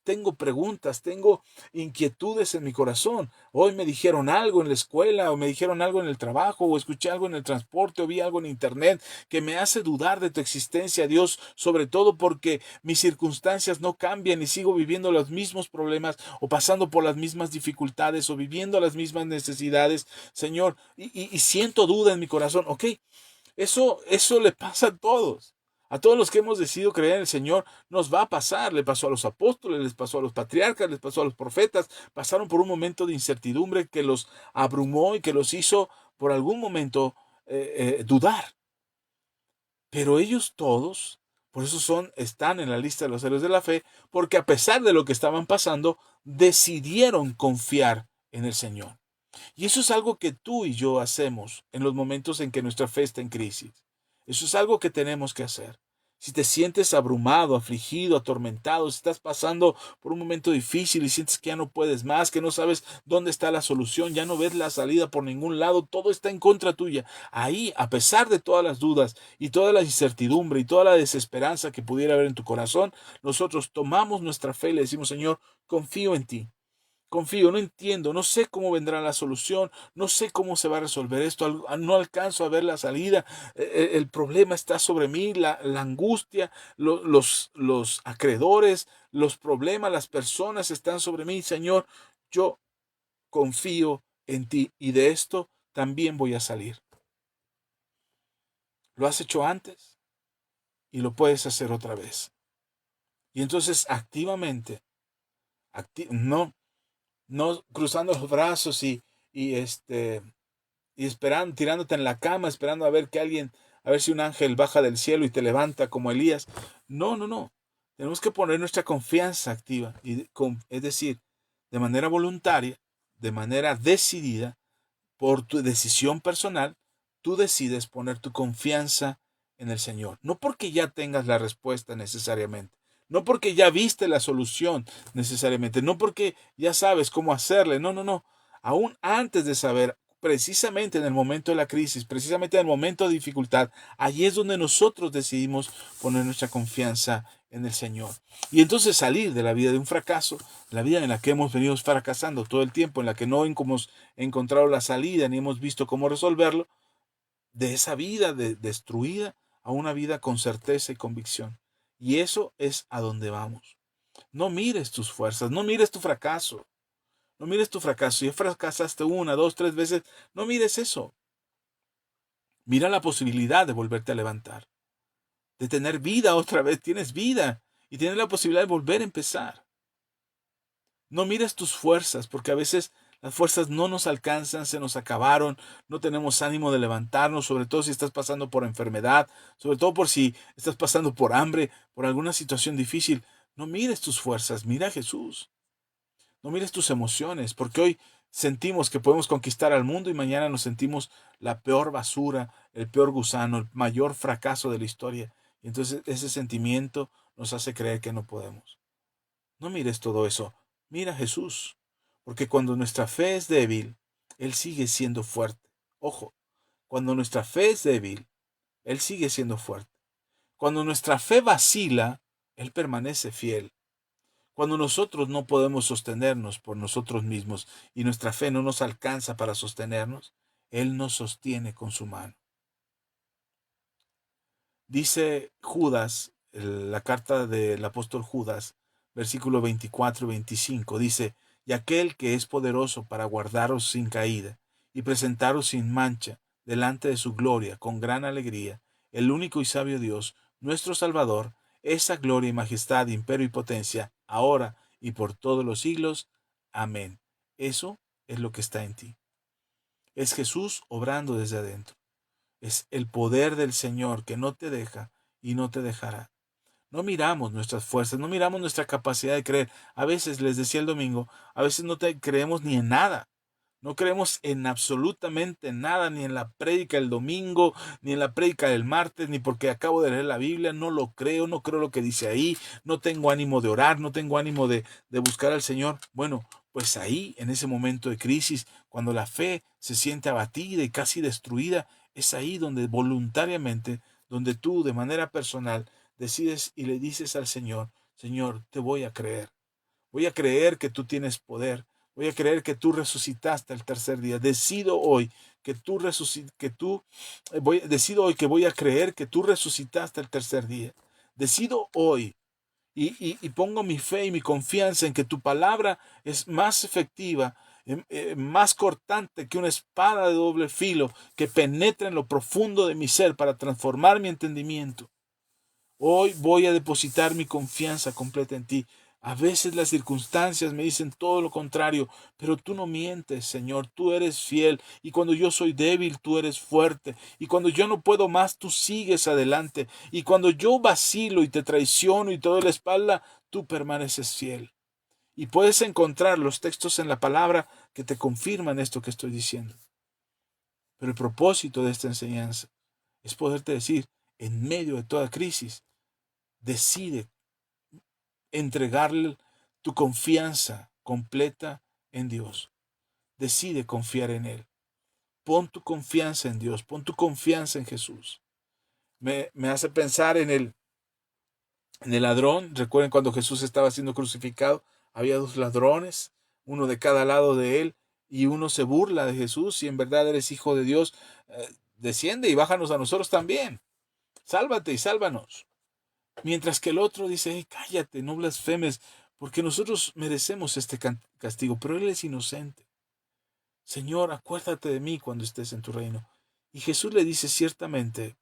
Tengo preguntas, tengo inquietudes en mi corazón. Hoy me dijeron algo en la escuela, o me dijeron algo en el trabajo, o escuché algo en el transporte, o vi algo en internet que me hace dudar de tu existencia, Dios, sobre todo porque mis circunstancias no cambian y sigo viviendo los mismos problemas, o pasando por las mismas dificultades, o viviendo las mismas necesidades, Señor, y siento duda en mi corazón. Ok, eso le pasa a todos. A todos los que hemos decidido creer en el Señor nos va a pasar. Le pasó a los apóstoles, les pasó a los patriarcas, les pasó a los profetas. Pasaron por un momento de incertidumbre que los abrumó y que los hizo por algún momento dudar. Pero ellos todos Por eso están en la lista de los héroes de la fe, porque a pesar de lo que estaban pasando, decidieron confiar en el Señor. Y eso es algo que tú y yo hacemos en los momentos en que nuestra fe está en crisis. Eso es algo que tenemos que hacer. Si te sientes abrumado, afligido, atormentado, si estás pasando por un momento difícil y sientes que ya no puedes más, que no sabes dónde está la solución, ya no ves la salida por ningún lado, todo está en contra tuya. Ahí, a pesar de todas las dudas y toda la incertidumbre y toda la desesperanza que pudiera haber en tu corazón, nosotros tomamos nuestra fe y le decimos, Señor, confío en ti. Confío, no entiendo, no sé cómo vendrá la solución, no sé cómo se va a resolver esto, no alcanzo a ver la salida, el problema está sobre mí, la angustia, los acreedores, los problemas, las personas están sobre mí. Señor, yo confío en ti y de esto también voy a salir. Lo has hecho antes y lo puedes hacer otra vez. Y entonces activamente, no cruzando los brazos y esperando, tirándote en la cama, esperando a ver a ver si un ángel baja del cielo y te levanta como Elías. No, no, no. Tenemos que poner nuestra confianza activa, es decir, de manera voluntaria, de manera decidida, por tu decisión personal, tú decides poner tu confianza en el Señor. No porque ya tengas la respuesta necesariamente, no porque ya viste la solución necesariamente, no porque ya sabes cómo hacerle, no, no, no. Aún antes de saber, precisamente en el momento de la crisis, precisamente en el momento de dificultad, allí es donde nosotros decidimos poner nuestra confianza en el Señor. Y entonces salir de la vida de un fracaso, la vida en la que hemos venido fracasando todo el tiempo, en la que no hemos encontrado la salida ni hemos visto cómo resolverlo, de esa vida destruida a una vida con certeza y convicción. Y eso es a donde vamos. No mires tus fuerzas, no mires tu fracaso. No mires tu fracaso. Si ya fracasaste una, dos, tres veces, no mires eso. Mira la posibilidad de volverte a levantar, de tener vida otra vez. Tienes vida y tienes la posibilidad de volver a empezar. No mires tus fuerzas, porque a veces las fuerzas no nos alcanzan, se nos acabaron, no tenemos ánimo de levantarnos, sobre todo si estás pasando por enfermedad, sobre todo por si estás pasando por hambre, por alguna situación difícil. No mires tus fuerzas, mira a Jesús. No mires tus emociones, porque hoy sentimos que podemos conquistar al mundo y mañana nos sentimos la peor basura, el peor gusano, el mayor fracaso de la historia. Y entonces ese sentimiento nos hace creer que no podemos. No mires todo eso, mira a Jesús, porque cuando nuestra fe es débil, Él sigue siendo fuerte. Ojo, cuando nuestra fe es débil, Él sigue siendo fuerte. Cuando nuestra fe vacila, Él permanece fiel. Cuando nosotros no podemos sostenernos por nosotros mismos y nuestra fe no nos alcanza para sostenernos, Él nos sostiene con su mano. Dice Judas, la carta del apóstol Judas, versículo 24 y 25, dice, y aquel que es poderoso para guardaros sin caída y presentaros sin mancha delante de su gloria con gran alegría, el único y sabio Dios, nuestro Salvador, esa gloria y majestad, imperio y potencia, ahora y por todos los siglos. Amén. Eso es lo que está en ti. Es Jesús obrando desde adentro. Es el poder del Señor que no te deja y no te dejará. No miramos nuestras fuerzas, no miramos nuestra capacidad de creer. A veces, les decía el domingo, a veces no creemos ni en nada. No creemos en absolutamente nada, ni en la prédica del domingo, ni en la prédica del martes, ni porque acabo de leer la Biblia. No lo creo, no creo lo que dice ahí. No tengo ánimo de orar, no tengo ánimo de buscar al Señor. Bueno, pues ahí, en ese momento de crisis, cuando la fe se siente abatida y casi destruida, es ahí donde voluntariamente, donde tú de manera personal decides y le dices al Señor, Señor, te voy a creer. Voy a creer que tú tienes poder. Voy a creer que tú resucitaste el tercer día. Decido hoy que decido hoy que voy a creer que tú resucitaste el tercer día. Decido hoy y pongo mi fe y mi confianza en que tu palabra es más efectiva, más cortante que una espada de doble filo que penetra en lo profundo de mi ser para transformar mi entendimiento. Hoy voy a depositar mi confianza completa en ti. A veces las circunstancias me dicen todo lo contrario, pero tú no mientes, Señor, tú eres fiel, y cuando yo soy débil, tú eres fuerte, y cuando yo no puedo más, tú sigues adelante, y cuando yo vacilo y te traiciono y te doy la espalda, tú permaneces fiel. Y puedes encontrar los textos en la palabra que te confirman esto que estoy diciendo. Pero el propósito de esta enseñanza es poderte decir, en medio de toda crisis, decide entregarle tu confianza completa en Dios. Decide confiar en Él. Pon tu confianza en Dios, pon tu confianza en Jesús. Me hace pensar en el ladrón. Recuerden cuando Jesús estaba siendo crucificado, había dos ladrones, uno de cada lado de Él, y uno se burla de Jesús. Si en verdad eres hijo de Dios, desciende y bájanos a nosotros también. Sálvate y sálvanos. Mientras que el otro dice, hey, cállate, no blasfemes, porque nosotros merecemos este castigo, pero él es inocente. Señor, acuérdate de mí cuando estés en tu reino. Y Jesús le dice ciertamente,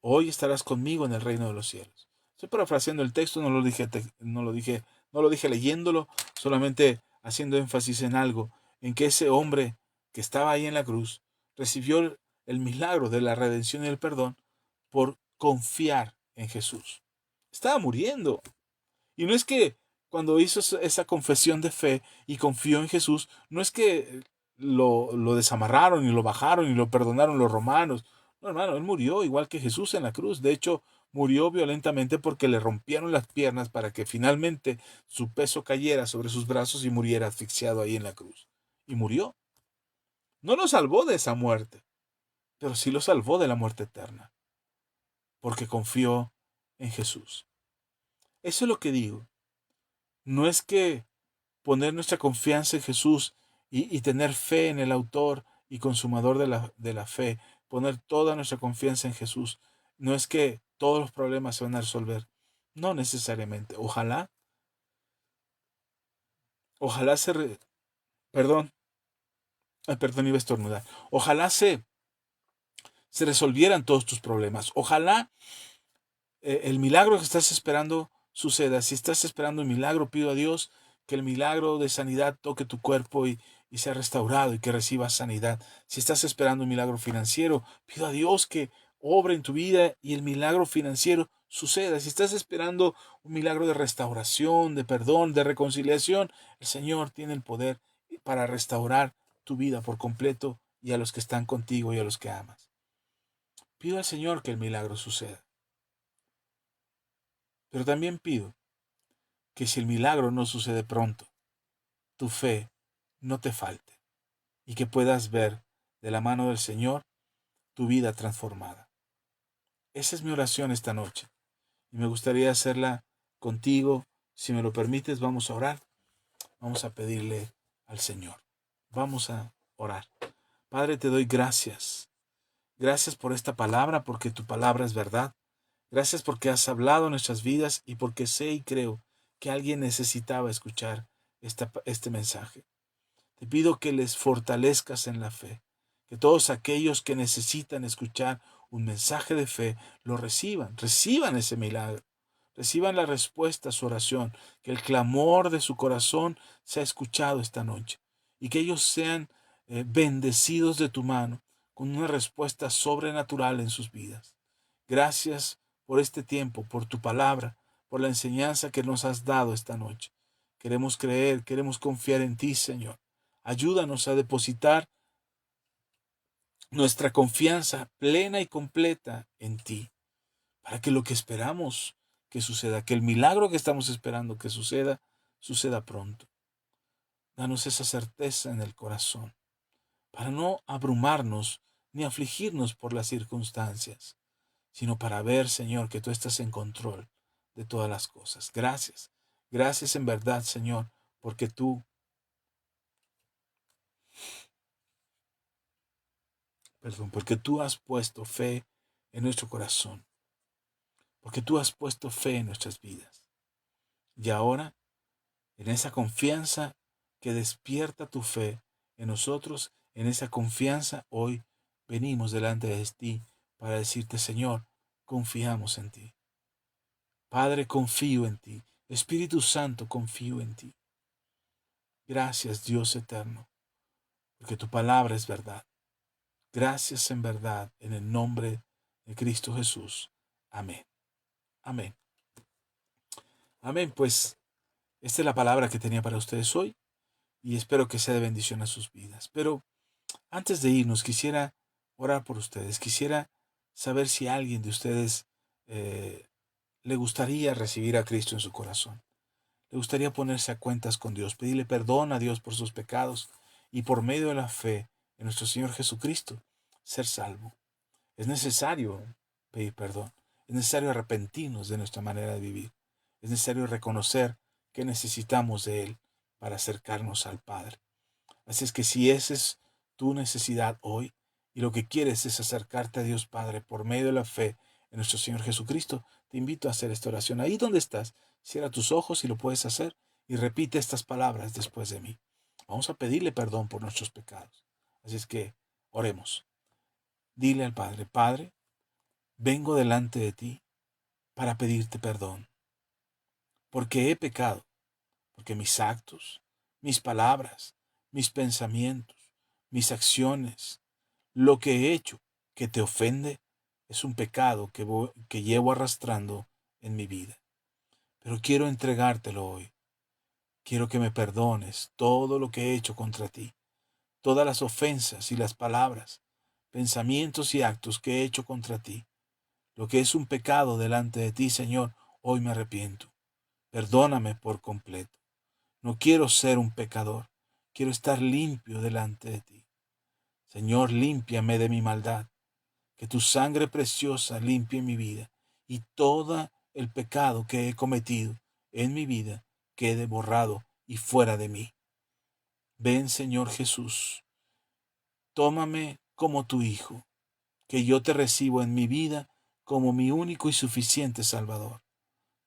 hoy estarás conmigo en el reino de los cielos. Estoy parafraseando el texto, no lo dije leyéndolo, solamente haciendo énfasis en algo, en que ese hombre que estaba ahí en la cruz recibió el milagro de la redención y el perdón por confiar en Jesús. Estaba muriendo. Y no es que cuando hizo esa confesión de fe y confió en Jesús, no es que lo desamarraron y lo bajaron y lo perdonaron los romanos. No, hermano, él murió igual que Jesús en la cruz. De hecho, murió violentamente porque le rompieron las piernas para que finalmente su peso cayera sobre sus brazos y muriera asfixiado ahí en la cruz. Y murió. No lo salvó de esa muerte, pero sí lo salvó de la muerte eterna, porque confió en Jesús. Eso es lo que digo. No es que poner nuestra confianza en Jesús y tener fe en el autor y consumador de la fe, poner toda nuestra confianza en Jesús, no es que todos los problemas se van a resolver. No necesariamente. Ojalá perdón, perdón, iba a estornudar. Ojalá se resolvieran todos tus problemas. Ojalá el milagro que estás esperando suceda. Si estás esperando un milagro, pido a Dios que el milagro de sanidad toque tu cuerpo y sea restaurado y que recibas sanidad. Si estás esperando un milagro financiero, pido a Dios que obre en tu vida y el milagro financiero suceda. Si estás esperando un milagro de restauración, de perdón, de reconciliación, el Señor tiene el poder para restaurar tu vida por completo y a los que están contigo y a los que amas. Pido al Señor que el milagro suceda. Pero también pido que si el milagro no sucede pronto, tu fe no te falte y que puedas ver de la mano del Señor tu vida transformada. Esa es mi oración esta noche y me gustaría hacerla contigo. Si me lo permites, vamos a orar. Vamos a pedirle al Señor. Vamos a orar. Padre, te doy gracias. Gracias por esta palabra, porque tu palabra es verdad. Gracias porque has hablado en nuestras vidas y porque sé y creo que alguien necesitaba escuchar este mensaje. Te pido que les fortalezcas en la fe, que todos aquellos que necesitan escuchar un mensaje de fe lo reciban ese milagro, reciban la respuesta a su oración, que el clamor de su corazón sea escuchado esta noche y que ellos sean bendecidos de tu mano con una respuesta sobrenatural en sus vidas. Gracias por este tiempo, por tu palabra, por la enseñanza que nos has dado esta noche. Queremos creer, queremos confiar en ti, Señor. Ayúdanos a depositar nuestra confianza plena y completa en ti, para que lo que esperamos que suceda, que el milagro que estamos esperando que suceda, suceda pronto. Danos esa certeza en el corazón, para no abrumarnos ni afligirnos por las circunstancias, sino para ver, Señor, que tú estás en control de todas las cosas. Gracias. Gracias en verdad, Señor, porque porque tú has puesto fe en nuestro corazón, porque tú has puesto fe en nuestras vidas. Y ahora, en esa confianza que despierta tu fe en nosotros, en esa confianza hoy venimos delante de ti para decirte, Señor, confiamos en ti. Padre, confío en ti. Espíritu Santo, confío en ti. Gracias, Dios eterno, porque tu palabra es verdad. Gracias en verdad, en el nombre de Cristo Jesús. Amén. Amén. Amén. Pues esta es la palabra que tenía para ustedes hoy y espero que sea de bendición a sus vidas. Pero antes de irnos, quisiera orar por ustedes. Quisiera saber si alguien de ustedes le gustaría recibir a Cristo en su corazón. Le gustaría ponerse a cuentas con Dios, pedirle perdón a Dios por sus pecados y por medio de la fe en nuestro Señor Jesucristo, ser salvo. Es necesario pedir perdón. Es necesario arrepentirnos de nuestra manera de vivir. Es necesario reconocer que necesitamos de Él para acercarnos al Padre. Así es que si esa es tu necesidad hoy y lo que quieres es acercarte a Dios Padre por medio de la fe en nuestro Señor Jesucristo, te invito a hacer esta oración. Ahí donde estás, cierra tus ojos si lo puedes hacer y repite estas palabras después de mí. Vamos a pedirle perdón por nuestros pecados. Así es que oremos. Dile al Padre, Padre, vengo delante de ti para pedirte perdón, porque he pecado, porque mis actos, mis palabras, mis pensamientos, mis acciones, lo que he hecho que te ofende, es un pecado que llevo arrastrando en mi vida. Pero quiero entregártelo hoy. Quiero que me perdones todo lo que he hecho contra ti, todas las ofensas y las palabras, pensamientos y actos que he hecho contra ti. Lo que es un pecado delante de ti, Señor, hoy me arrepiento. Perdóname por completo. No quiero ser un pecador. Quiero estar limpio delante de ti. Señor, límpiame de mi maldad. Que tu sangre preciosa limpie mi vida y todo el pecado que he cometido en mi vida quede borrado y fuera de mí. Ven, Señor Jesús, tómame como tu Hijo, que yo te recibo en mi vida como mi único y suficiente Salvador.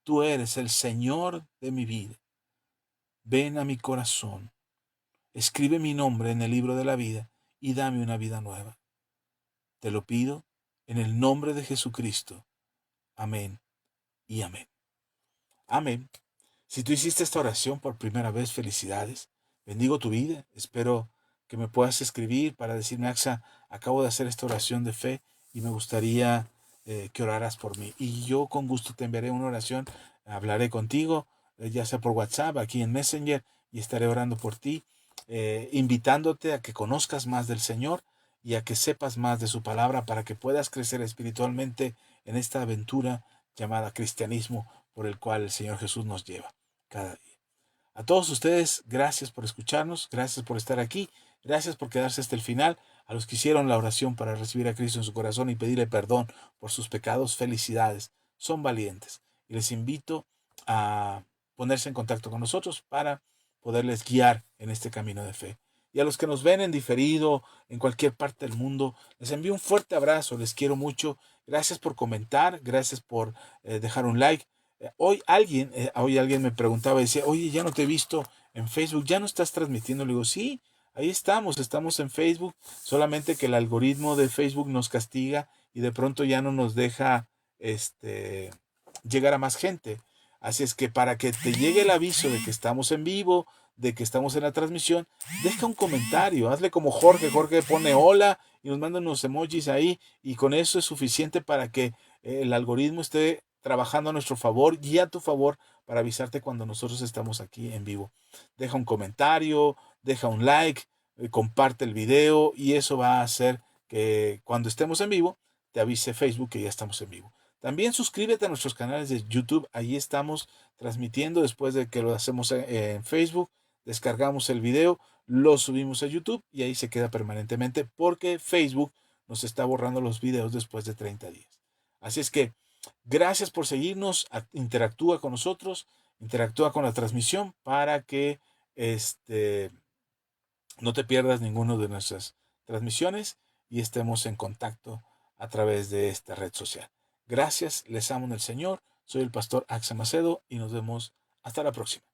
Tú eres el Señor de mi vida. Ven a mi corazón, escribe mi nombre en el libro de la vida y dame una vida nueva. Te lo pido en el nombre de Jesucristo. Amén y amén. Amén. Si tú hiciste esta oración por primera vez, felicidades. Bendigo tu vida. Espero que me puedas escribir para decirme, Axa, acabo de hacer esta oración de fe y me gustaría que oraras por mí. Y yo con gusto te enviaré una oración, hablaré contigo, ya sea por WhatsApp, aquí en Messenger, y estaré orando por ti, invitándote a que conozcas más del Señor y a que sepas más de su palabra para que puedas crecer espiritualmente en esta aventura llamada cristianismo por el cual el Señor Jesús nos lleva cada día. A todos ustedes, gracias por escucharnos, gracias por estar aquí, gracias por quedarse hasta el final. A los que hicieron la oración para recibir a Cristo en su corazón y pedirle perdón por sus pecados, felicidades, son valientes. Y les invito a ponerse en contacto con nosotros para poderles guiar en este camino de fe. Y a los que nos ven en diferido, en cualquier parte del mundo, les envío un fuerte abrazo, les quiero mucho. Gracias por comentar, gracias por dejar un like. Hoy alguien me preguntaba, decía, oye, ya no te he visto en Facebook, ya no estás transmitiendo. Le digo, sí, ahí estamos en Facebook, solamente que el algoritmo de Facebook nos castiga y de pronto ya no nos deja llegar a más gente. Así es que para que te llegue el aviso de que estamos en vivo, de que estamos en la transmisión, deja un comentario, hazle como Jorge. Jorge pone hola y nos manda unos emojis ahí y con eso es suficiente para que el algoritmo esté trabajando a nuestro favor y a tu favor para avisarte cuando nosotros estamos aquí en vivo. Deja un comentario, deja un like, comparte el video y eso va a hacer que cuando estemos en vivo te avise Facebook que ya estamos en vivo. También suscríbete a nuestros canales de YouTube, ahí estamos transmitiendo después de que lo hacemos en Facebook, descargamos el video, lo subimos a YouTube y ahí se queda permanentemente porque Facebook nos está borrando los videos después de 30 días. Así es que gracias por seguirnos, interactúa con nosotros, interactúa con la transmisión para que no te pierdas ninguna de nuestras transmisiones y estemos en contacto a través de esta red social. Gracias, les amo en el Señor, soy el pastor Axa Macedo y nos vemos hasta la próxima.